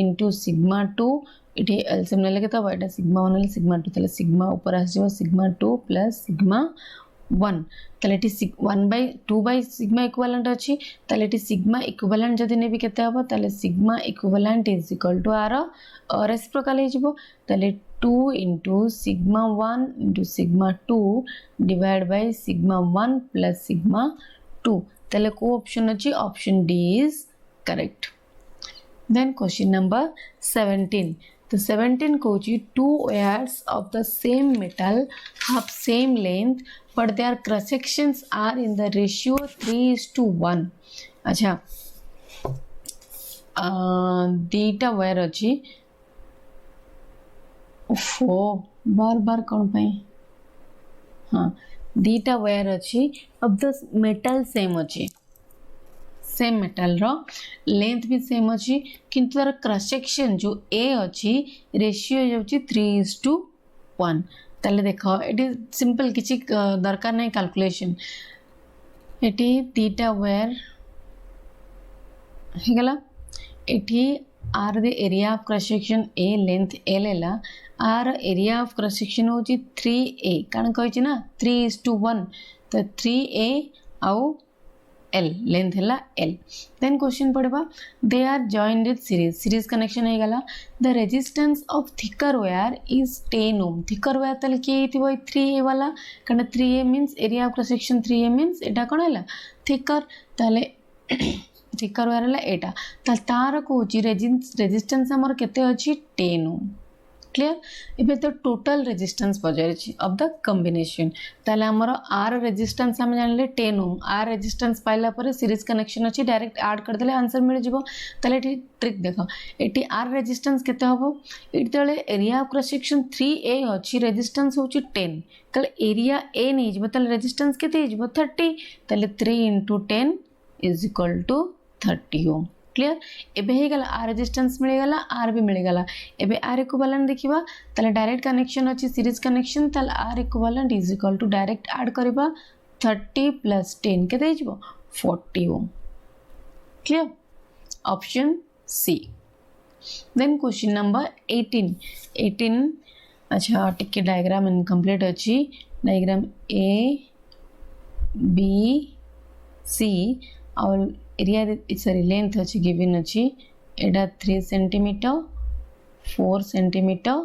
into sigma 2 एठी एलसीएम ने केते हबो एटा sigma 1 ले sigma 2 तले sigma ऊपर आ जाबो sigma 2 plus sigma 1 तले T 1 by 2 by sigma equivalent अछि तले टी sigma equivalent जदि नेबी केते हबो तले sigma equivalent is equal to r reciprocal हे जिवो तले 2 into sigma 1 into sigma 2 divided by sigma 1 plus sigma 2 तले को ऑप्शन अछि option D is correct then question number 17 तो 17 Kochi two wires of the same metal have same length but their cross sections are in the ratio 3:1 अच्छा दीटा वायर अछि ओफो बार बार कौन पाई हाँ दीटा वायर अछि अब द मेटल सेम अछि सेम मेटल रो लेंथ भी सेम अछि किंतु तार क्रॉस सेक्शन जो ए अछि रेशियो जाउची 3:1 ताले देखो इट इज सिंपल किछि दरकार नै कैलकुलेशन एटी थीटा वेयर हेगला एटी are the area of cross section ए लेंथ एल एला आर एरिया ऑफ क्रॉस सेक्शन होची 3a कारण कहछि ना 3:1 तो 3a आउ L लेंथ है L देन क्वेश्चन पढ़वा दे are joined with series connection है गला the resistance of thicker wire is 10 ohm thicker wire तल के हितबो 3a वाला कारण 3a means area of cross section 3a means एटा कोन हैला थिकर ताले थिकर वायर हैला एटा तार को रेजिस्टेंस हमर केते अछि 10 ओम क्लियर एबे तो टोटल रेजिस्टेंस पजारछि ऑफ द कॉम्बिनेशन ताले हमर आर रेजिस्टेंस हम जानले 10 ओम आर रेजिस्टेंस पाइला पर सीरीज कनेक्शन अछि डायरेक्ट ऐड कर देले आंसर मिल जिवो ताले एटी ट्रिक देखो एटी आर रेजिस्टेंस केते हबो एटी तले area of cross section 3a अछि रेजिस्टेंस होछि 10 ताले एरिया a नै जिवो ताले रेजिस्टेंस केते जिवो 30 ताले 3 * 10 = 30 ओम क्लियर एबे हे गला आर रेजिस्टेंस मिल गला आर भी मिल गला एबे आर इक्विवेलेंट देखिबा तले डायरेक्ट कनेक्शन अछि सीरीज कनेक्शन तले R equivalent is equal to direct add करबा 30 + 10 केते जिवो 40 ohm clear option C then question number 18 अच्छा टिके डायग्राम इनकम्प्लीट अछि डायग्राम ए बी सी और एरिया सॉरी लेंथ अछि गिवन अछि एडा 3 सेंटीमीटर 4 सेंटीमीटर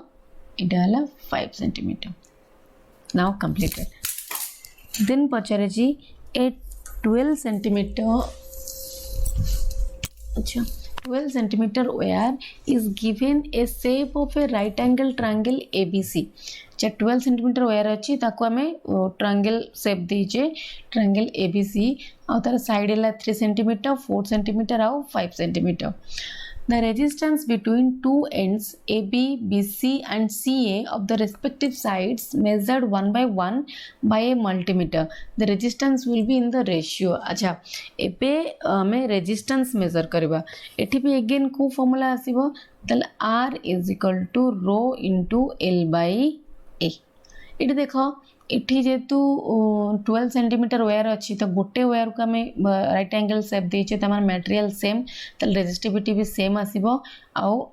इटा हला 5 सेंटीमीटर नाउ कंप्लीटेड देन पचारे जी ए 12 सेंटीमीटर अच्छा 12 centimetre wire is given a shape of a right angle triangle ABC 12 centimetre wire अच्छी ताको हमें ट्रायंगल शेप दीजे ट्रायंगल ABC और तार साइड है 3 सेंटीमीटर 4 सेंटीमीटर और 5 centimetre The resistance between two ends AB, BC and CA of the respective sides measured one by one by a multimeter. The resistance will be in the ratio. अच्छा एबे हमें resistance measure करबा एठी भी again को formula आसीबो तले R is equal to rho into L by A. एठी देखो एठी जेतु 12 सेंटीमीटर वायर अच्छी तो गोटे वायर को आम राइट एंगल शेप देचे तमार मटेरियल सेम तल रेजिस्टिविटी भी सेम आसीबो आउ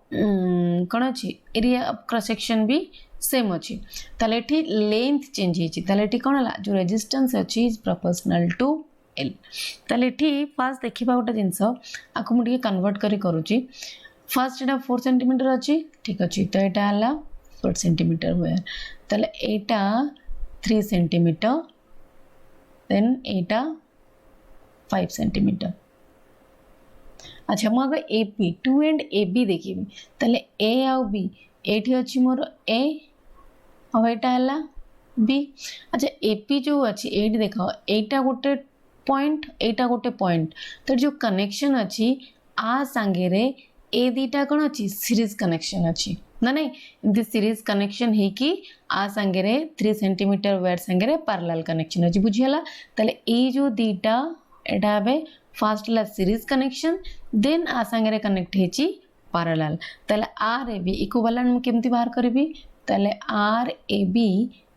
कोन अछि एरिया ऑफ क्रॉस सेक्शन भी सेम अछि तले एठी लेंथ चेंज हिची तले एठी कोन हला जो रेजिस्टेंस अछि इज प्रोपोर्शनल टू एल तले एठी फास्ट देखिबा गोटे जिंस आकु मु कन्वर्ट करी करूची फास्ट एटा 4 सेंटीमीटर अछि ठीक अछि तो एटा हला 4 सेंटीमीटर वायर तले एटा 3 सेंटीमीटर देन एटा 5 सेंटीमीटर अच्छा मु अगर AP 2 एंड AB देखी तले A आउ B एठी अछि मोर A और एटा हला B अच्छा AP जो अछि एठी देखो एटा गोटे पॉइंट तो जो कनेक्शन अछि आ संगे रे ए दीटा कोन अछि सीरीज कनेक्शन अछि ना नहीं इनती सीरीज कनेक्शन है कि आ संगे रे 3 सेंटीमीटर वायर संगे रे पैरेलल कनेक्शन अछि बुझियला तले ए जो दीटा एटा बे फर्स्ट ला सीरीज कनेक्शन देन आ संगे रे कनेक्ट हेची पैरेलल तले आर ए बी इक्विवेलेंट में केमती बाहर करबी तले R A B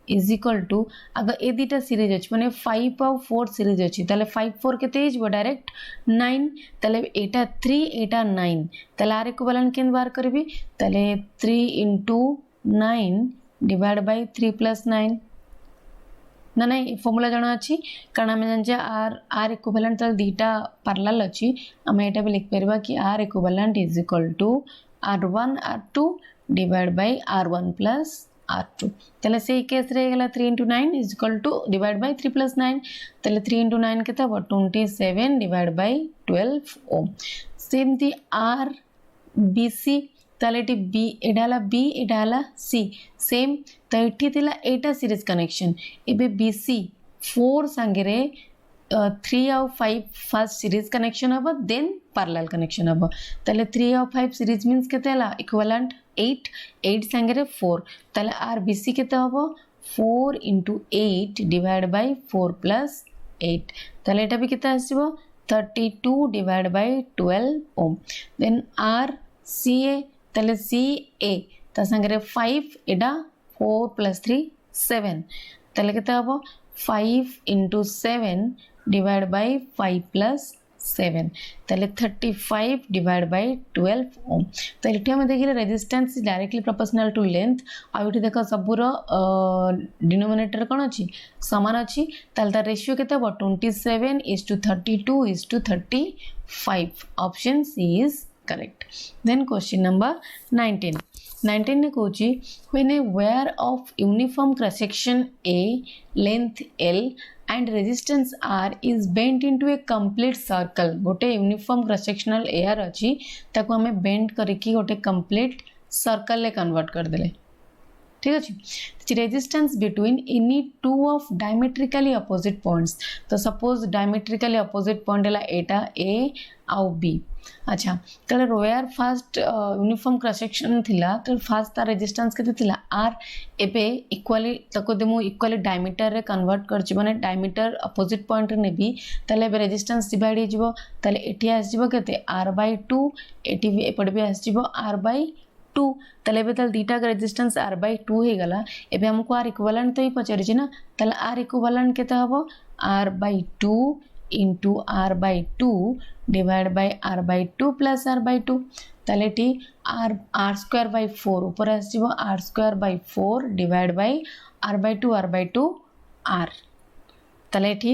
is equal to अगर ए दीटा सीरीज अछि माने 5 और 4 सीरीज अछि तले 5 4 केते हिजबो डायरेक्ट 9 तले एटा 3 एटा 9 तले आर इक्विवेलेंट केन बार करबी तले 3 into 9 डिवाइड बाय 3 plus 9 ना नहीं फॉर्मूला जाना अछि कारण हम जान जे आर इक्विवेलेंट तले दीटा पैरेलल अछि हम एटा भी लिख परबा कि R equivalent is equal to r1 r2 divide by r1 plus R2 तले से केस रे गला 3 into 9 is equal to divide by 3 plus 9 तले 3 into 9 केता 27 divide by 12 ohm same the R BC तले T B एडाला B एडाला C same तो एठी थिला एटा सीरीज कनेक्शन एबे BC 4 संगे रे 3 और 5 फर्स्ट सीरीज कनेक्शन हबो देन पैरेलल कनेक्शन हबो तले 3 और 5 सीरीज मींस केतेला इक्विवेलेंट 8 संगे रे 4 तले RBC केते हबो 4 into 8 डिवाइड बाय 4 plus 8 तले एटा भी केते आसीबो 32 divide by 12 ohm then RCA तले CA त संगे रे 5 एडा 4 plus 3 7 तले केते हबो 5 into 7 डिवाइड बाय 5 plus 7 तले 35 डिवाइड बाय 12 ओम तो एठी हम देखिले resistance directly proportional to length आ एठी देखो सबुर डिनोमिनेटर कोन अछि समान अछि तले ता रेशियो केते हो 27:32:35 option C is correct then question number 19 ने कहूची when a wire of uniform cross section A length L and resistance R is bent into a complete circle गोटे यूनिफॉर्म क्रॉस सेक्शनल एयर अछि ताको हमें बेंड करके गोटे कंप्लीट सर्कल ले कन्वर्ट कर देले ठीक अछि resistance between any two of diametrically opposite points तो suppose diametrically opposite point La Etah A आउ B अच्छा तले wire first uniform cross section थिला तो फर्स्ट ता रेजिस्टेंस केते थिला R एबे इक्वली तको देमु इक्वली डायमीटर रे कन्वर्ट करछि माने डायमीटर अपोजिट पॉइंट रे नेबी तले बे रेजिस्टेंस डिवाइड हे जिवो तले एठी आस जिवो केते R/2 एठी एपड भी आस जिवो R/2 तले बे तल दीटा का रेजिस्टेंस R/2 हे गला एबे हमको R इक्विवेलेंट तो ही पचरि छि ना तले R इक्विवेलेंट केते हबो R/2 into R/2 divided by R/2 plus R/2 तले टी R²/4 ऊपर आस जिवो R²/4 divided by R/2 R तले टी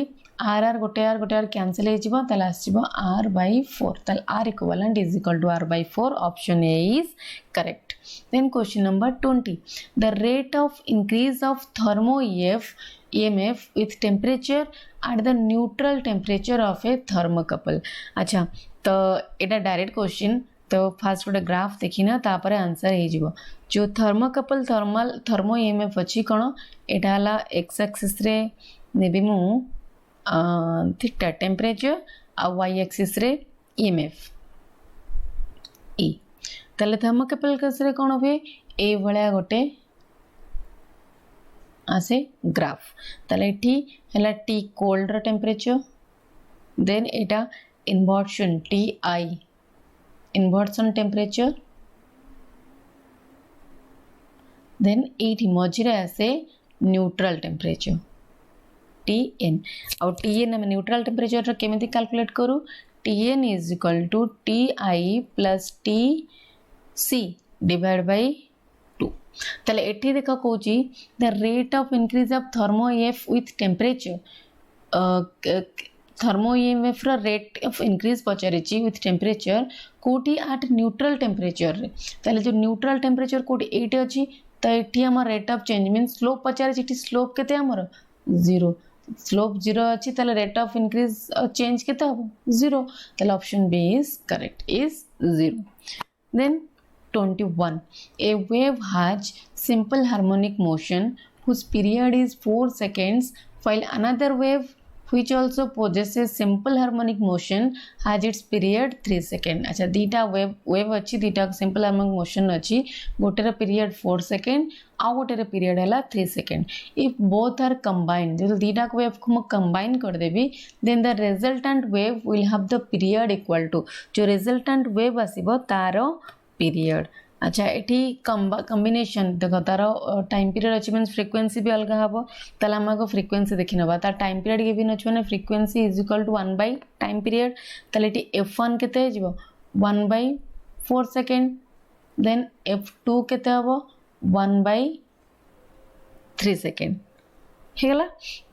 R गोटे R कैंसिल हे जिवो तले आस जिवो R/4 तले R equivalent is equal to R/4 option A is correct Then question number 20. The rate of increase of thermo EMF with temperature at the neutral temperature of a thermocouple. अच्छा तो एटा डायरेक्ट क्वेश्चन तो फास्ट गोटे ग्राफ देखिना तापर आंसर हो जो थर्मोकपल थर्मो EMF अच्छी कौन एटा एक्स एक्सिस रे नेबी मु थीटा टेम्परेचर आ वाई एक्सिस रे EMF ई ताले थर्मोकपल केस रे कौन हुए ए भलिया गोटे आसे ग्राफ ताले टी हला टी कोल्ड टेम्परेचर देन एटा inversion T I inversion temperature then एटी मझिरे आसे न्यूट्रल टेम्परेचर Tn और Tn आम न्यूट्रल टेम्परेचर केमिति कैलकुलेट करू Tn is equal to Ti plus Tc divide by 2 ताले एठी देखा कोची the rate of increase of thermo EF with temperature thermo EMF रा रेट ऑफ इंक्रीज पचारिची विथ टेम्परेचर कोटी एट न्यूट्रल टेम्परेचर रे ताले जो न्यूट्रल टेम्परेचर कोटी 8 अछि त एठी हमर rate of change mean slope पचारिची एठी स्लोप केते हमर 0 स्लोप 0 अच्छी ताले रेट ऑफ इंक्रीज चेंज केते हो 0 ताले option B is correct is 0 then 21 a wave has simple harmonic motion whose period is 4 seconds while another wave which also possesses simple harmonic motion has its period 3 seconds अच्छा दीटा वेव अच्छी दीटा सिंपल हार्मोनिक मोशन अच्छी गोटे रा पीरियड 4 सेकेंड आ गोटे रा पीरियड है 3 second if both are combined जो दीटा वेव को मैं कंबाइन कर देबी then the resultant wave will have the period equal to जो रिजल्टेंट वेव आसीबो तारो पीरियड अच्छा एठी कॉम्बिनेशन देखो तार टाइम पीरियड अच्छी मीन फ्रिक्वेंसी भी अलग हम ताला हमको फ्रिक्वेंसी देखी नबा तार टाइम पीरियड गिवन अच्छे मैंने frequency is equal to 1 by time period ताले एठी f1 केते हो 1 बाय 4 सेकेंड देन f2 केते हो 1 बाय 3 सेकेंड हेगला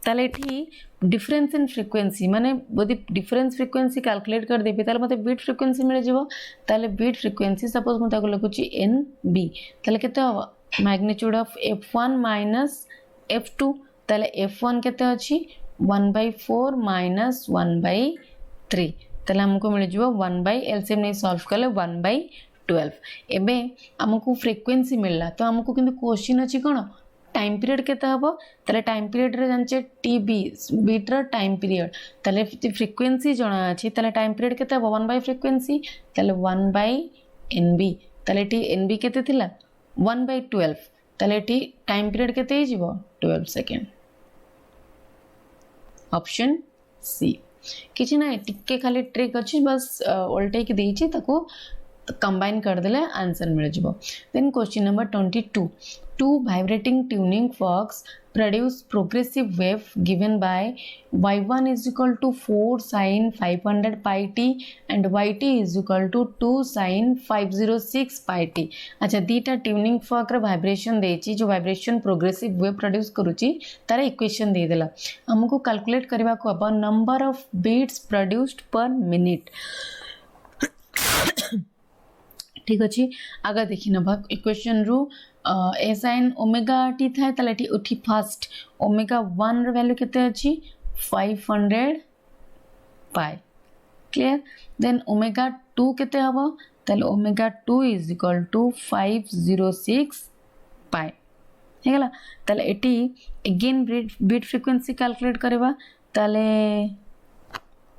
ताले एठी डिफरेंस इन फ्रिक्वेंसी माने बोदी डिफरेंस फ्रिक्वेंसी कैलकुलेट कर देबे ताले मते बीट फ्रिक्वेंसी मिले जिवो ताले बीट फ्रिक्वेंसी सपोज मु ताको लिखुची NB ताले केते हो magnitude of f1 minus f2 ताले f1 केते अछि 1/4 माइनस 1/3 ताले हमको मिले जिवो 1 एलसीएम नै सॉल्व करले 1/12 एबे हमको फ्रिक्वेंसी मिलला तो हमको किंतु क्वेश्चन अछि कोन टाइम पीरियड केते हबो ताले टाइम पीरियड रे जानचे TB बीट र टाइम पीरियड ताले फ्रिक्वेंसी जणा अछि ताले टाइम पीरियड केते हबो 1 बाय फ्रिक्वेंसी ताले 1 बाय NB ताले टी NB केते थिला 1/12 ताले टी टाइम पीरियड केते हिजिबो 12 सेकेंड ऑप्शन सी किछि ना टिके खाली ट्रिक अछि बस उल्टे के देछि ताको कंबाइन कर देले आंसर मिल जिवो then question number 22 two vibrating tuning forks produce progressive wave given by y1 is equal to 4 sin 500 pi t and yt is equal to 2 sin 506 pi t अच्छा दीटा ट्यूनिंग फॉर्क रे वाइब्रेशन देछि जो वाइब्रेशन प्रोग्रेसिव वेव प्रोड्यूस करूची तार इक्वेशन दे देला हमको कैलकुलेट करबा को अब number of beats produced per minute ठीक अच्छे आगे देखी नबा इक्वेशन रु ए साइन ओमेगा टी थाए ताले टी उठी फर्स्ट ओमेगा 1 र वैल्यू केते अछि 500 पाई क्लियर देन ओमेगा 2 केते हबो ताले omega 2 is equal to 506 pi हे गेला ताले एटी अगेन बीट फ्रीक्वेंसी कैलकुलेट करबा ताले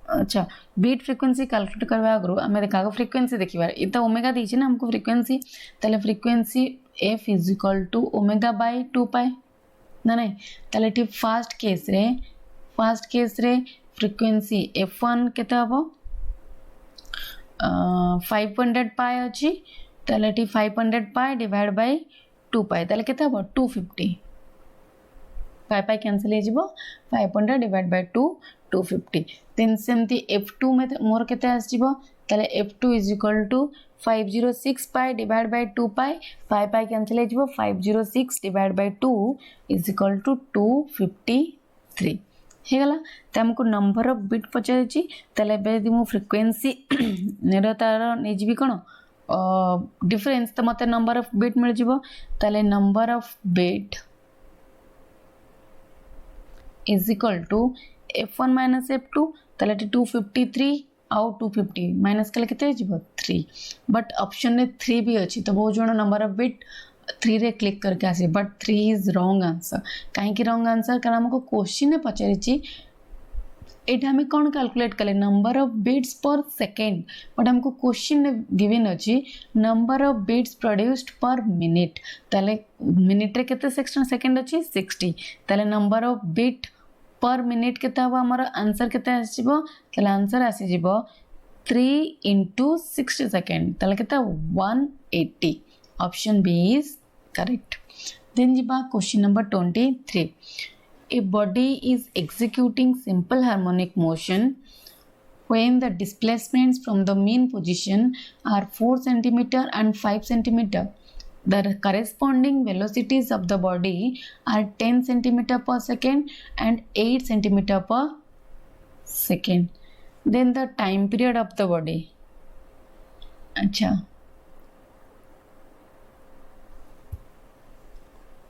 अच्छा बीट फ्रीक्वेंसी कैलकुलेट करबा आगरो हमें देखा फ्रीक्वेंसी देखिबा इ त ओमेगा दी छै ना हमको फ्रीक्वेंसी ताले frequency f is equal to omega by 2 pi ना नहीं ताले टी फर्स्ट केस रे फ्रीक्वेंसी f1 केते हबो 500 पाई अछि ताले टी 500 पाई डिवाइड बाय 2 पाई ताले केते हबो 250 पाई पाई कैंसिल हे जिवो 500 डिवाइड बाय 2 250 देन सेमती f2 में मोर केते आसीबो ताले f2 is equal to 506 pi divide by 2 pi pi pi cancel हे जिवो 506 divide by 2 is equal to 253 हे गला त हमको नंबर ऑफ बिट पचारछि ताले बे दि मु फ्रीक्वेंसी नेरो तार नै जिवि कोन डिफरेंस तो मत नंबर ऑफ बिट मिल जिवो ताले number of beat is equal to f1 minus f2 ताले 253 आउ 250 माइनस कले केते जिवो 3 बट ऑप्शन रे 3 भी अछि तो बहुत जण नंबर ऑफ बिट 3 रे क्लिक करके आसे बट 3 इज रॉन्ग आंसर काहे कि रॉन्ग आंसर कारण हमको क्वेश्चन ने पचारिछि एटा हमें कौन कैलकुलेट कले number of beats per second but हमको क्वेश्चन गिवन अच्छी number of beats produced per minute ताले मिनिट रे केते सेकेंड अच्छी 60 ताले number of beat per minute केते हबो हमर आंसर केते आसीबो ताले आंसर आसी जिवो 3 into 60 सेकेंड ताले केते 180 option B is correct then जिबा question number 23 A body is executing simple harmonic motion when the displacements from the mean position are 4 cm and 5 cm. The corresponding velocities of the body are 10 cm per second and 8 cm per second. Then the time period of the body. अच्छा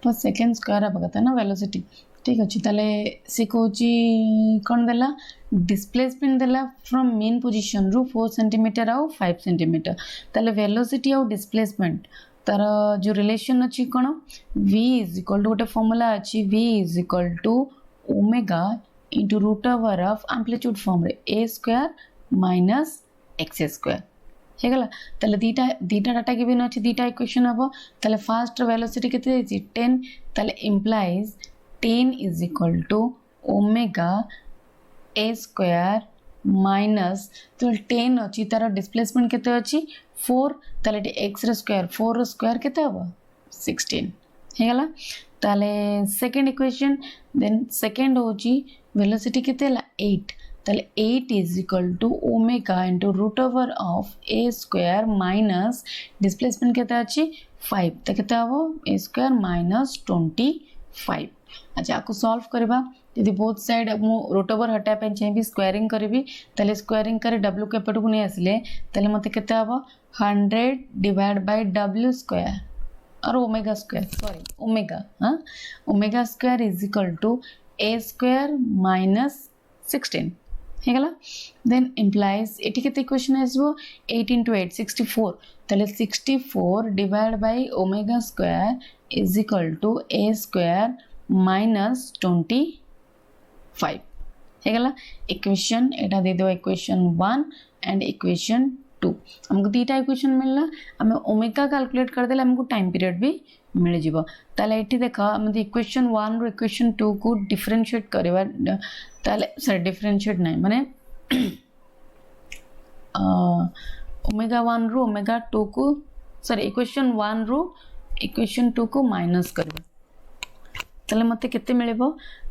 पर सेकेंड स्क्वायर आगता ना वेलोसिटी ठीक अच्छे ताले सी कौन देला डिस्प्लेसमेंट देला फ्रॉम मेन पोजीशन रु 4 सेंटीमीटर आउ 5 सेंटीमीटर ताले वेलोसिटी आउ डिस्प्लेसमेंट तार जो रिलेशन अच्छी कौन v इज इक्वल टू गोटे फॉर्मूला अच्छी v is equal to omega into root over of amplitude form रे a square minus x square हे गला ताले दीटा डाटा गिवन अछि दीटा इक्वेशन हबो ताले फास्ट वेलोसिटी केते अछि 10 ताले implies 10 is equal to omega a square minus तो 10 अछि तार डिस्प्लेसमेंट केते अछि 4 ताले x रे स्क्वायर 4 रे स्क्वायर केते हबो 16 हे गला ताले सेकंड इक्वेशन देन सेकंड होची वेलोसिटी केते हला 8 ताले 8 is equal to omega into root over of a square minus displacement केते अछि 5 त केते हबो a square minus 25 अच्छा आपको सॉल्व करबा यदि बोथ साइड मु रूट ओवर हटा पे चाहिए स्क्वायरिंग करबी तले स्क्वायरिंग करे w के पट को नहीं आसले तले मते केते हबो 100 डिवाइड बाय w स्क्वायर और ओमेगा स्क्वायर सॉरी ओमेगा हां omega square is equal to a square minus 16 हे गला देन इंप्लाइज एटी केते इक्वेशन आसबो 8 into 8 64 तले 64 divide by omega square is equal to a square minus 25 हे गला इक्वेशन एटा दे दो इक्वेशन 1 एंड इक्वेशन 2 हमको दीटा इक्वेशन मिलला हमें ओमेगा कैलकुलेट कर देला हमको टाइम पीरियड भी मिल जिवो ताले एठी देखा हम इक्वेशन 1 रो इक्वेशन 2 को डिफरेंशिएट करबा ताले सॉरी डिफरेंशिएट नहीं माने ओमेगा 1 रो ओमेगा 2 को सॉरी इक्वेशन 1 रो इक्वेशन 2 को माइनस करबा ताले मते केते मिलेबो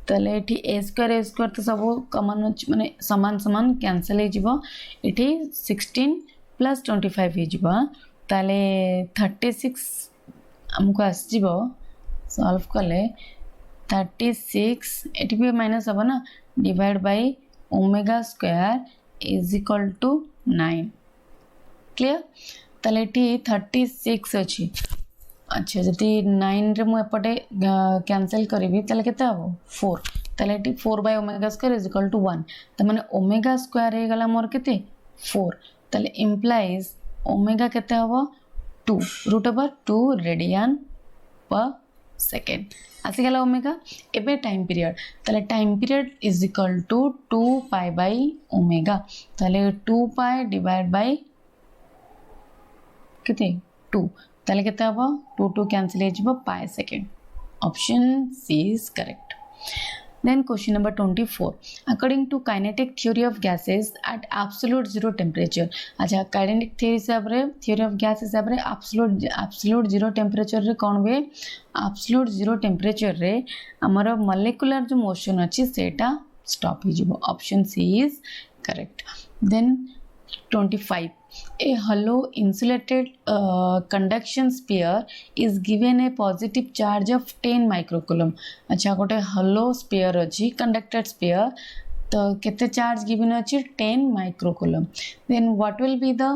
ताले एठी a स्क्वायर तो सब कॉमन माने समान समान कैंसिल हे जिवो एठी 16 प्लस 25 हे जिवो ताले 36 हमको आस जिवो सॉल्व करले 36 एठी भी माइनस हबो ना divide by omega square is equal to 9 clear ताले एठी 36 अछि अच्छा जति 9 रे मु एपटे कैंसिल करबी तले केते हबो 4 तले एटी 4 by omega square is equal to 1 त माने ओमेगा स्क्वायर हे गला मोर केते 4 तले इंप्लाइज ओमेगा केते हबो 2 root over 2 radian per second आसी गला ओमेगा एबे टाइम पीरियड तले time period is equal to 2 pi by omega तले 2 पाई डिवाइड बाय केते 2 ताले केते हबो 2 2 कैंसिल हे जिवो pi second option C is correct then question number 24 according to kinetic theory of gases at absolute zero temperature अच्छा काइनेटिक थ्योरी हिसाब रे थ्योरी ऑफ गैस हिसाब रे एब्सोल्यूट जीरो टेम्परेचर रे कोन वे एब्सोल्यूट जीरो टेम्परेचर रे हमर मॉलिक्यूलर जो मोशन अछि सेटा स्टॉप हो जिवो option C is correct then 25 a hollow insulated conduction sphere is given a positive charge of 10 microcoulomb अच्छा गोटे hollow sphere अछि conducted sphere तो केते चार्ज गिवन अछि 10 microcoulomb then what will be the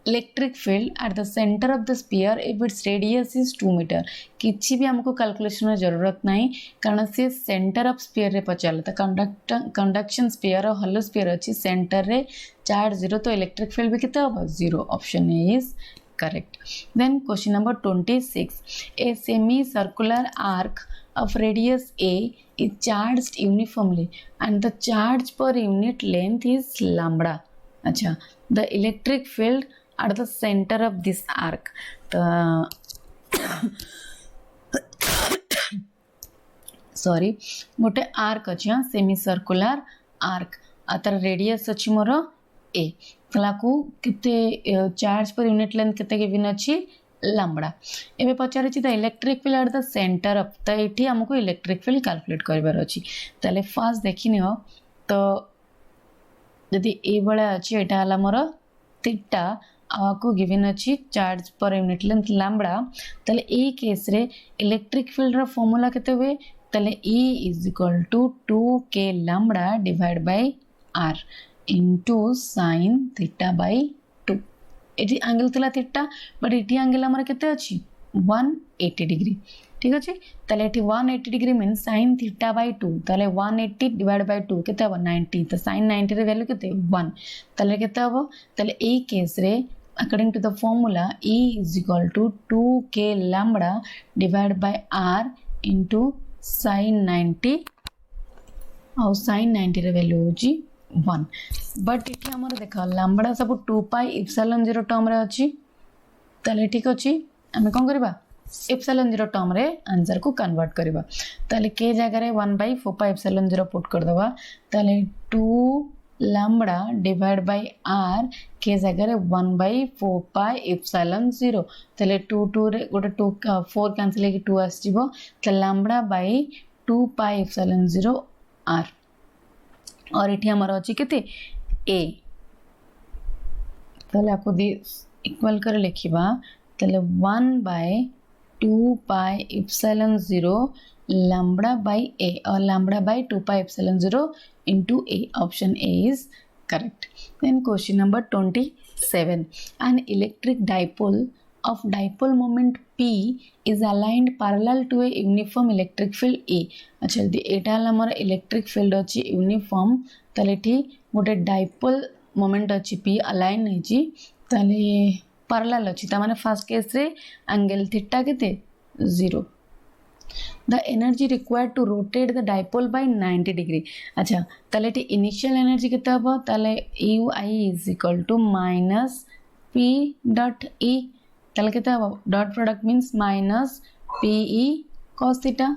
electric field at the centre of the sphere if its radius is 2 metre किसी भी हमको कैलकुलेशन जरूरत नहीं कारण से सेंटर ऑफ स्पीयर रे पचाला तो कंडक्शन स्पीयर और हॉलो स्पीयर अच्छी सेंटर रे चार्ज 0 तो इलेक्ट्रिक फील्ड भी कितना होगा 0 option A is correct. Then question number 26. A semi-circular arc of radius A is charged uniformly and the charge per unit length is lambda. अच्छा, the electric field at the center of this arc. sorry, गोटे आर्क अच्छी हाँ सेमी सर्कुलर आर्क आतर रेडियस अच्छी मोर ए को केते चार्ज पर यूनिट लेंथ केते गिवन अछि लैम्बडा एबे पचारे the electric field at the centre of तो एठी हमको इलेक्ट्रिक फील्ड कैलकुलेट करबार अछि तले फर्स्ट देखिनियो तो यदि ए बळा अछि एटा हला मोर थीटा आपको गिवन अछि charge per unit length lambda तले ए केस रे इलेक्ट्रिक फील्ड रा फार्मूला केते हुए तले E is equal to 2k lambda divide by r into sin theta by 2 एटी एंगल थिला थीटा बट एटी एंगल हमर केते अछि 180 डिग्री ठीक अछि तले एटी 180 degree means sin theta by 2 तले 180 डिवाइड बाय 2 केते हो 90 तो sin 90 रे वैल्यू केते 1 तले केते हो तले ए केस रे according to the formula E is equal to 2k lambda divided by r into sin 90 और sin 90 रे वैल्यू होची 1 बट ये आमर देख लैम्बडा सब 2 पाई इप्सिलॉन 0 टर्म रे अछि तले ठीक अछि हमें कोन करबा इप्सिलॉन 0 टर्म रे आंसर को कन्वर्ट करबा तले के जगह रे 1/4 पाई इप्सिलॉन 0 पुट कर दबा तले 2 लैम्बडा डिवाइड बाय r के जगह रे 1/4 पाई इप्सिलॉन 0 तले 2 रे गोटे 2 4 कैंसिल के 2 आस जिवो त lambda by 2 pi epsilon 0 r और ये हमारा अच्छी केते a तले आपको दी इक्वल कर लिखिबा तले 1/2 pi epsilon 0 lambda by a और lambda by 2 pi epsilon 0 into a option A is correct. Then question number 27. An electric dipole of dipole moment P is aligned parallel to a uniform electric field A. अच्छा यदि एटा हमर इलेक्ट्रिक फील्ड अछि यूनिफॉर्म तले ठी गोटे डाइपोल मोमेंट अछि P अलाइन हेछि तले पैरेलल अछि त माने फर्स्ट केस रे एंगल थीटा केते 0 the energy required to rotate the dipole by 90 degree अच्छा तले ठी इनिशियल एनर्जी केते हबो तले ui is equal to minus p dot e तले केते हबो dot product means minus pe cos theta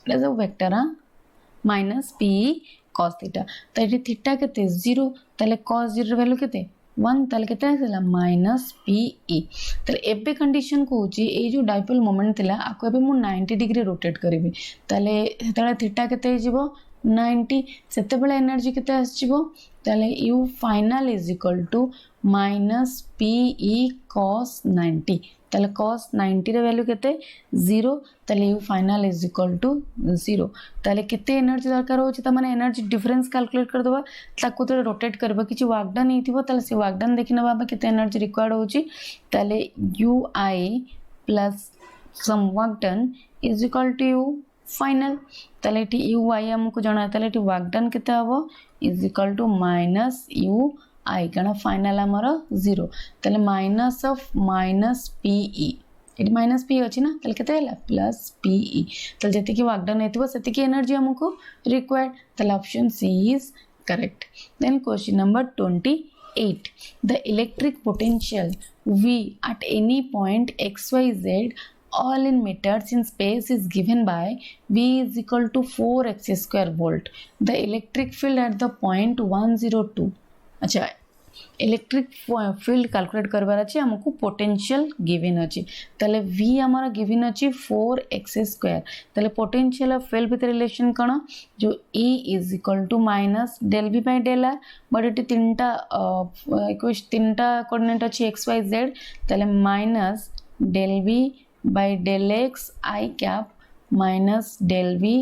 it is a vector minus pe cos theta तो ये थीटा केते 0 तले cos 0 वैल्यू केते 1 तले केते आसला माइनस pe तले एबे कंडीशन को होची ए जो डाइपोल मोमेंट थिला आको एबे मु 90 डिग्री रोटेट करबी तले तले थीटा केते हिजबो 90 सेते बेले एनर्जी केते आसजिवो तले u final is equal to minus pe cos 90 तले cos 90 रे वैल्यू केते 0 तले u final is equal to 0 तले केते एनर्जी दरकार होची त माने एनर्जी डिफरेंस कैलकुलेट कर दबा ताकू तो रोटेट करबा किछि वर्क डन हेतिबो तले से वर्क डन देखिना बाबा केते एनर्जी रिक्वायर्ड होची तले ui plus some work done is equal to u final तले टी ui हमको जाना तले टी वर्क डन केते हबो is equal to minus u I कारण फाइनल हमर 0 तले माइनस ऑफ माइनस pe इट माइनस p अछि ना तले केते हला प्लस pe तले जति की वर्क डन हेतिबो सेति की एनर्जी हमको रिक्वायर्ड तले option C is correct then question number 28 the electric potential v at any point xyz all in meters in space is given by v is equal to 4x square volt the electric field at the point 102 अच्छा इलेक्ट्रिक फील्ड कैलकुलेट करबार अछि हमको पोटेंशियल गिवन अछि तले v हमारा गिवन अछि 4x² तले potential of field with relation कोन जो E is equal to minus del v by del r but एटी तीनटा तीनटा कोऑर्डिनेट अछि x y z तले माइनस del v by del x I cap minus del v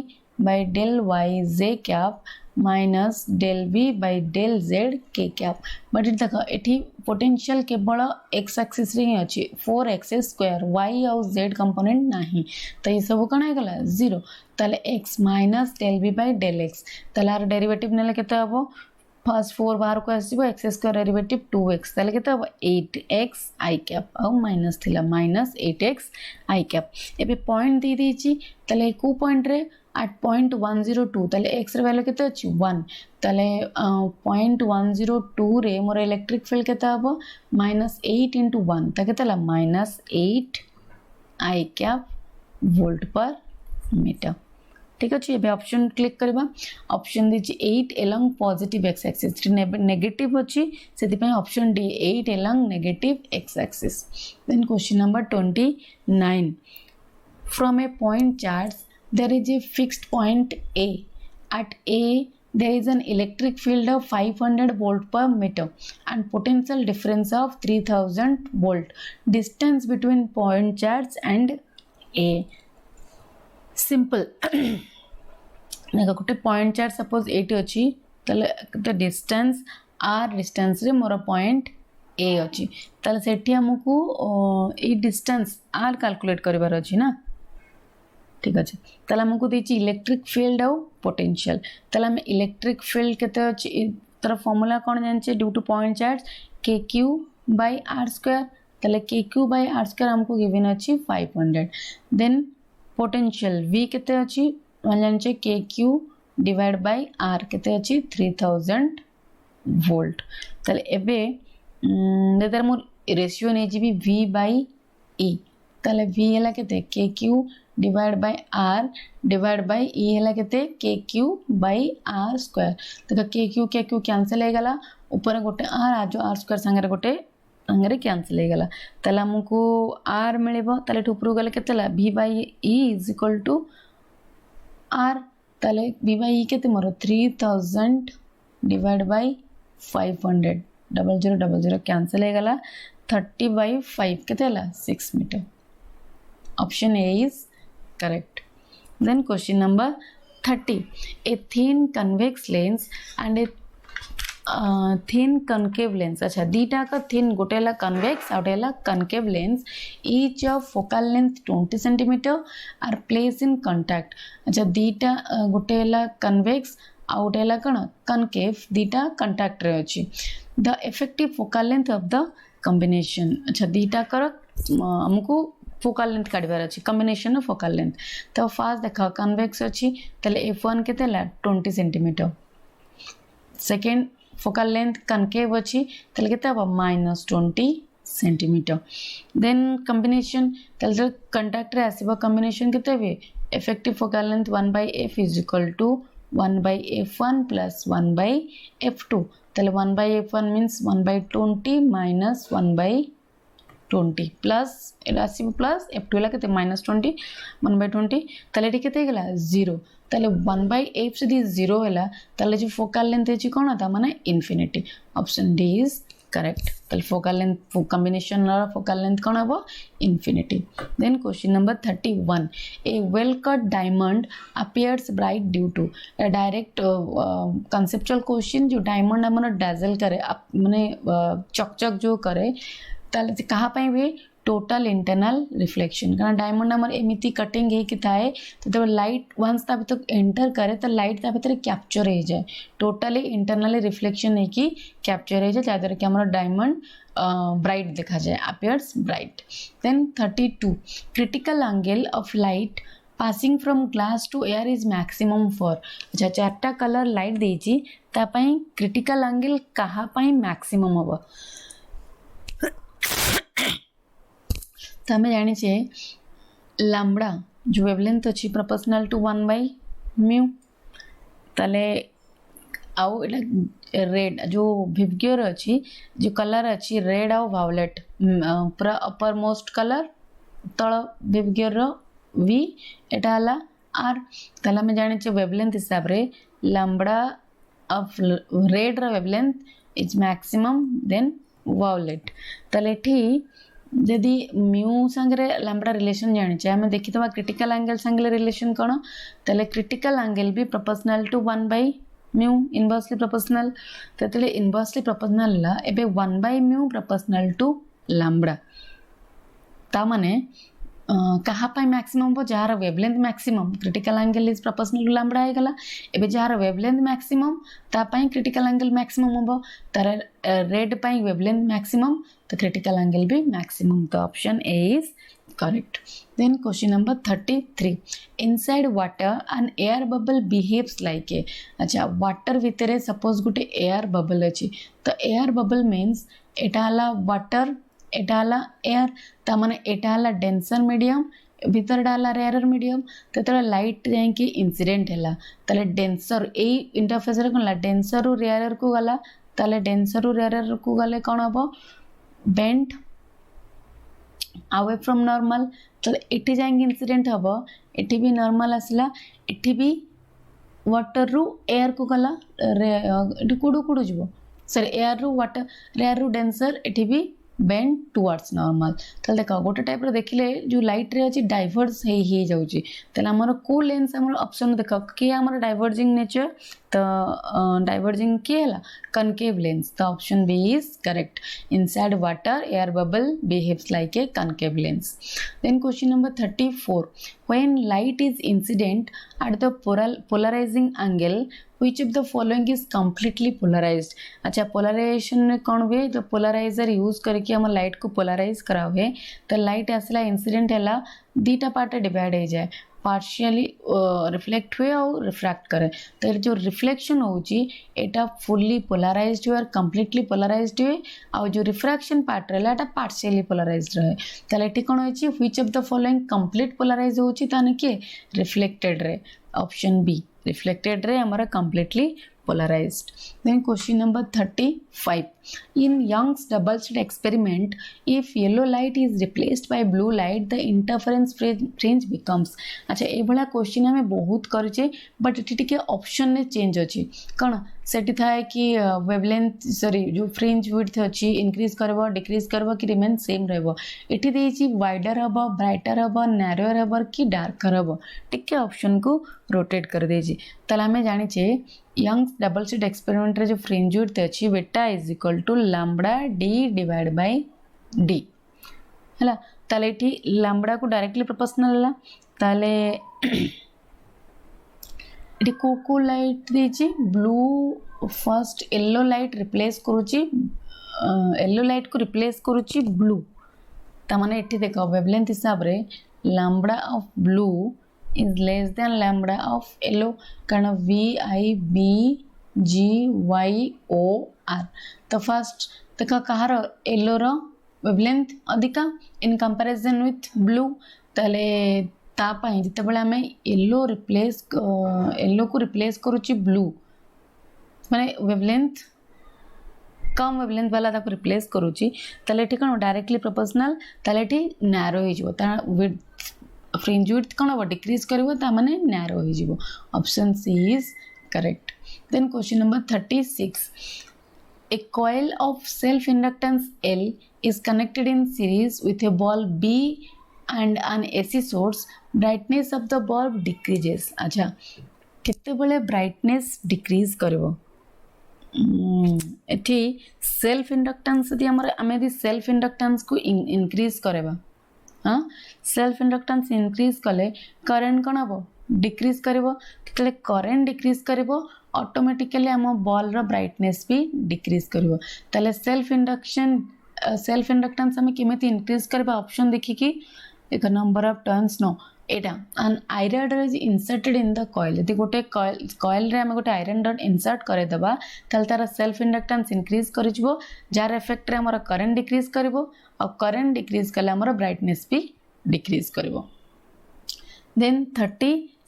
by del y j cap minus del v bye del z k cap but देख ये पोटेंशियल केवल x एक्सिस रे ही अच्छी 4x² y आउ z कंपोनेंट नाही तो ये सब कौन है जीरो ताले x minus del v bye del x ताले आर डेरिवेटिव नेले केते हबो फर्स्ट 4 बाहर को आसीबो x² डेरिवेटिव 2x ताले केते हबो 8x i कैप आउ माइनस थिला माइनस 8x i कैप एबे पॉइंट दे देची ताले को पॉइंट रे at 0.102 ताले x रे वैल्यू केते अछि 1 ताले 0.102 रे मोर इलेक्ट्रिक फील्ड केते हबो -8 * 1 त केतेला -8 i cap volt per metre ठीक अछि एबे ऑप्शन क्लिक करबा ऑप्शन दिछि 8 along positive x axis negative अछि सेति पे option D 8 along negative x axis then question number 29 from a point charge there is a fixed point A. At A, there is an electric field of 500 volt per meter and potential difference of 3000 volt. Distance between point charge and A. Simple. देखो गोटे पॉइंट चार्ज सपोज 8 अछि तले द डिस्टेंस r डिस्टेंस रे मोर पॉइंट A अछि तले सेठी हमकु ए डिस्टेंस r कैलकुलेट करबार अछि ना ठीक अच्छे ताला हमको देछि इलेक्ट्रिक फील्ड आउ पोटेंशियल ताला हम इलेक्ट्रिक फील्ड केते अछि तर फार्मूला कोन जानछे due to point charge kq/r² ताले kq/r² हमको गिवन अछि 500 देन पोटेंशियल v केते अछि हम जानछे kq/r केते अछि 3000 वोल्ट ताले एबे देदर मोर रेशियो नै जिबी v/e ताले v हला केते kq divide by r divide by e हला केते kq/r² देखो kq कैंसिल हो गला ऊपर गोटे r आ जो r² संगे गोटे संगे कैंसिल हो गला तले हमको r मिलेबो तले ऊपर गले केतेला v/e = r तले v/e केते मोर 3000 डिवाइड बाय 500 0000 कैंसिल हो गला 30/5 केतेला 6 metre option A is correct. Then question number 30. A thin convex lens and a thin concave lens. अच्छा दीटा का thin गोटेला convex आउटेला concave lens each of focal length 20 cm are placed in contact. अच्छा दीटा गोटेला convex आउटेला कण concave दीटा contact रे अछि. The effective focal length of the combination. अच्छा दीटा कर हमको फोकल लेंथ काढबार अछि कॉम्बिनेशन ऑफ फोकल लेंथ तो फास्ट देखा कन्वेक्स अछि तले f1 केतेला 20 cm second focal length concave अछि तले केते अब -20 cm देन कॉम्बिनेशन तले कांटेक्ट रे आसीबो कॉम्बिनेशन केते बे effective focal length 1/f = 1/f1 + 1/f2 तले 1/f1 मींस 1/20 - 1/20 प्लस राशि प्लस f2 ला केते -20 1/20 तले टी केते गेला 0 तले 1/f से 0 होला तले जो फोकल लेंथ अछि कोन था माने infinity option D is correct तले फोकल लेंथ कॉम्बिनेशन ला फोकल लेंथ कोन हबो infinity then question number 31 a well cut diamond appears bright due to a direct conceptual question जो डायमंड हमन डैजल करे माने चकचक जो करे ताले कहा पई भी टोटल इंटरनल रिफ्लेक्शन कारण डायमंड हमर एमिति कटिंग हे कि थाए तो जब लाइट वंस ता भीतर एंटर करे तो लाइट ता भीतर कैप्चर हो जाए टोटली इंटरनली रिफ्लेक्शन है कि कैप्चर हो जाए जादर कि हमर डायमंड ब्राइट देखा जाए appears bright then 32 critical angle of light passing from glass to air is maximum for अच्छा चारटा कलर लाइट देजी ता पई क्रिटिकल एंगल कहा पई मैक्सिमम होबो तो हमें जानी चाहिए लैम्बडा जो वेवलेंथ अच्छी प्रोपोर्शनल टू 1/μ तले आउ एटा रेड जो विवग्योर अच्छी जो कलर अच्छी रेड आउ वायलेट पूरा अपर मोस्ट कलर तल विवग्योर वी एटा हला आर तले हमें जानी चाहिए वेवलेंथ हिसाब रे लैम्बडा ऑफ रेड रा wavelength is maximum then violet तले ठी जदि म्यू संगे लैम्बडा रिलेशन जानी चाहिए हमें देखिथवा क्रिटिकल एंगल संगे रिलेशन कोन तले क्रिटिकल एंगल भी proportional to 1/μ mu inversely proportional तेतले इनवर्सली प्रोपोर्शनल ला एबे 1/μ प्रोपोर्शनल टू लैम्बडा ता माने कहा पाई मैक्सिमम हो जार wavelength maximum critical angle is proportional to lambda आइ गला एबे जार वेवलेंथ मैक्सिमम ता पाई क्रिटिकल एंगल मैक्सिमम हो तार रेड पाई वेवलेंथ मैक्सिमम तो क्रिटिकल एंगल भी मैक्सिमम तो option A is correct. Then question number 33. Inside water an air bubble behaves like a अच्छा water भितरे suppose गुटे air bubble अच्छी तो air bubble means एटाला water एटाला air ता माने एटाला denser medium भीतर डाला रेयर मीडियम तो लाइट जाइए इंसिडेंट है ताले डेनसर ए इंटरफेस रे कोन डेनसर रु रेयर को गला ताले डेनसर रु रेयर को गले कोन हबो बेंट अवे फ्रॉम नॉर्मल तो एठी जाइए इंसिडेंट हम एठी भी नॉर्मल आसला एठी भी वाटर रु एयर को गला कुडू कुडू जीव सॉरी एयर रु वाटर रेयर रु डेंसर एठी भी बेंड टुवर्ड्स नॉर्मल तो देख गोटे टाइप देखिले जो लाइट रे अछि डाइवर्स हे जाउची तले हमर को लेंस हमर ऑप्शन देख के हमर डाइवर्जिंग नेचर तो डाइवर्जिंग के हला कनकेव लेंस तो option B is correct inside water air bubble behaves like a concave lens then question number 34 when light is incident at the polarizing angle which of the following is completely polarized अच्छा पोलराइजेशन में कौन हुए तो पोलराइजर यूज करके हम लाइट को पोलराइज करा हुए तो लाइट आसला इंसिडेंट है दीटा पार्ट डिवाइड हो जाए पार्शियली रिफ्लेक्ट हुए और रिफ्रैक्ट करे तो जो रिफ्लेक्शन होची एटा फुल्ली पोलराइज्ड हुए और कंप्लीटली पोलराइज्ड हुए और जो रिफ्रैक्शन पार्ट रहला एटा पार्शियली पोलराइज्ड रहे ताले एठी कोन होची which of the following complete polarize होची ताने के reflected ray option B reflected ray हमारा completely polarized. Then question number 35. In Young's double slit experiment, if yellow light is replaced by blue light, the interference fringe becomes. अच्छा ये बड़ा क्वेश्चन हमें बहुत करूचे बट एटी टिके ऑप्शन ने चेंज अछि कौन सेठी थाए कि वेवलेंथ सॉरी जो फ्रिंज विड्थ अछि इंक्रीज करबो डिक्रीज करबो कि रिमेन सेम रहबो एटी देछि वाइडर हबो ब्राइटर हबो नैरोयर हबो कि डार्कर हबो टिके ऑप्शन को रोटेट कर देछि तला हमें जानि छे यंग्स डबल स्लिट एक्सपेरिमेंट रे जो फ्रिंज विड्थ अछि beta is equal to lambda D divide by D हला ताले एठी लैम्बडा को डायरेक्टली प्रोपोर्शनल हला ताले एटी को लाइट देछि blue first yellow light replace करूची येलो लाइट को रिप्लेस करूची ब्लू ता माने एठी देखो वेवलेंथ हिसाब रे lambda of blue is less than lambda of yellow कारण VIBGYOR तो फर्स्ट देखा कहार येलो रो वेवलेंथ अधिका इन कंपैरिजन विथ ब्लू तले ता पई जते बेला हमें येलो को रिप्लेस करूची ब्लू माने वेवलेंथ कम वेवलेंथ वाला ताको रिप्लेस करूची तले एठी कोन डायरेक्टली प्रोपोर्शनल तले एठी नैरो हे जो ता विड्थ फ्रिंज विड्थ कौन हम डिक्रीज करिवो ता माने नैरो हो जिवो option C is correct then question number 36 a coil of self inductance L is connected in series with a bulb B and an AC source brightness of the bulb decreases अच्छा केते बेले ब्राइटनेस डिक्रीज करिवो एठी सेल्फ इंडक्टेंस यदि हमर हमें यदि सेल्फ इंडक्टेंस को इंक्रीज करबा हाँ सेल्फ इंडक्टेंस इंक्रीज कले करंट कौन हम डिक्रीज करिवो तले करंट डिक्रीज करिवो ऑटोमेटिकली हम बॉल रो ब्राइटनेस भी डिक्रीज करिवो तले सेल्फ इंडक्टेंस हमें केमिति इंक्रीज करबा ऑप्शन देखि कि एक number of turns no Etah an iron rod is inserted in the coil यदि गोटे कॉइल रे हम गोटे आयरन रॉड इंसर्ट करे दबा तले तार सेल्फ इंडक्टेंस इंक्रीज करिजबो जार इफेक्ट रे हमर करंट डिक्रीज करिवो और करंट डिक्रीज कले हमर ब्राइटनेस भी decrease करिवो then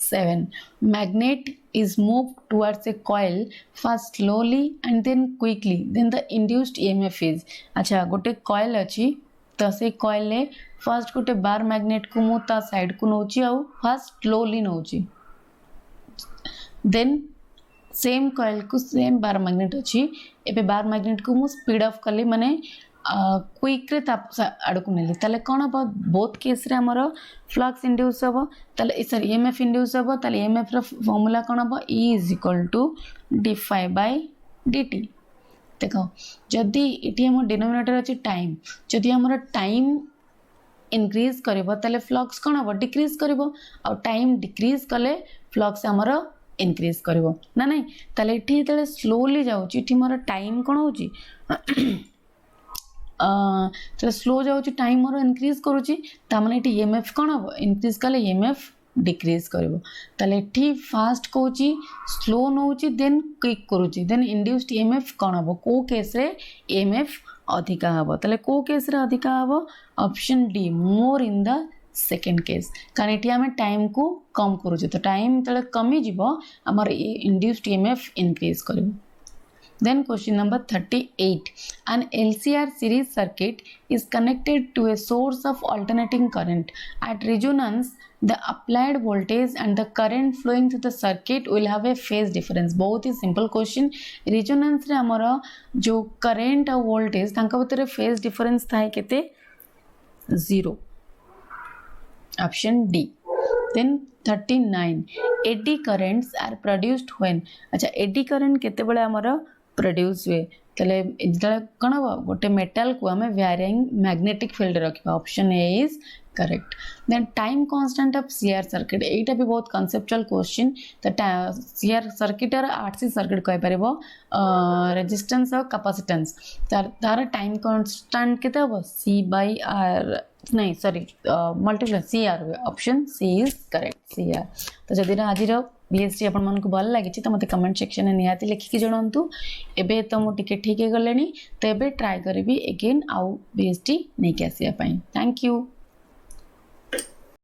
37 magnet is moved towards a coil first slowly and then quickly then the induced EMF is अच्छा गोटे कॉइल अछि तो से कॉइल ले फर्स्ट गोटे बार मैग्नेट को मु ता साइड को नोची आउ फर्स्ट स्लोली नोची देन सेम कॉइल को सेम बार मैग्नेट अछि एबे बार मैग्नेट को मु स्पीड ऑफ कली माने क्विक रे आड़ को नेली ताले कौन हम बोथ केस रे हमर फ्लक्स इंड्यूस हम ताले सॉरी ईएमएफ इंड्यूस हम ताले ईएमएफ रो फॉर्मूला कौन हम E = d∅/dt। देखो जदि इटी हम डिनोमिनेटर अछि टाइम जदि हमर टाइम इंक्रीज करबो ताले फ्लक्स कौन हम डिक्रीज करबो आ टाइम डिक्रीज कले फ्लक्स हमर इंक्रीज करबो ना नहीं ताले इटी तले स्लोली जाउची इटी मोर टाइम कौन होची तो स्लो जाउची टाइम मोर इंक्रीज करूची ता माने इटी ईएमएफ कौन हम इंक्रीज कले ईएमएफ डिक्रीज करिवो ताले इठी फास्ट कहूची स्लो नउची देन क्विक करूची देन इंड्यूस्ड ईएमएफ कौन हम को केस रे ईएमएफ अधिका हबो ताले को केस रे अधिका हबो option D more in the second case कारण इठी हमें टाइम को कम करूची तो टाइम तले कमी जिवो हमर इंड्यूस्ड ईएमएफ इंक्रीज करिवो। Then question number 38. An LCR series circuit is connected to a source of alternating current. At resonance, the applied voltage and the current flowing through the circuit will have a phase difference. बहुत ही simple question. Resonance रे हमारा जो current और voltage तांका भीतर phase difference थाए केते 0. Option D. Then 39. Eddy currents are produced when. अच्छा eddy current केते बड़े हमारा प्रोड्यूस हुए तले इजला कौन हम गोटे मेटाल को आम वेरिंग मैग्नेटिक फील्ड रखा option A is correct. Then time constant of CR circuit एटा भी बहुत कॉन्सेप्चुअल क्वेश्चन तो सीआर सर्किट और आरसी सर्किट कहि परबो रेजिस्टेंस और कैपेसिटेंस तार टाइम कांस्टेंट केते हो C/R नहीं सॉरी मल्टीप्लाई CR हुए option C is correct CR। तो जदि आज बीएसटी आपण मन को भल लगी तो मते कमेंट सेक्शन में निहाती लिखिकी जणांतु एबे तो मु टिके ठीक हे गलेनी तो एबे ट्राई करबी अगेन आउ बीएसटी नहीं के आसिया पई। Thank you.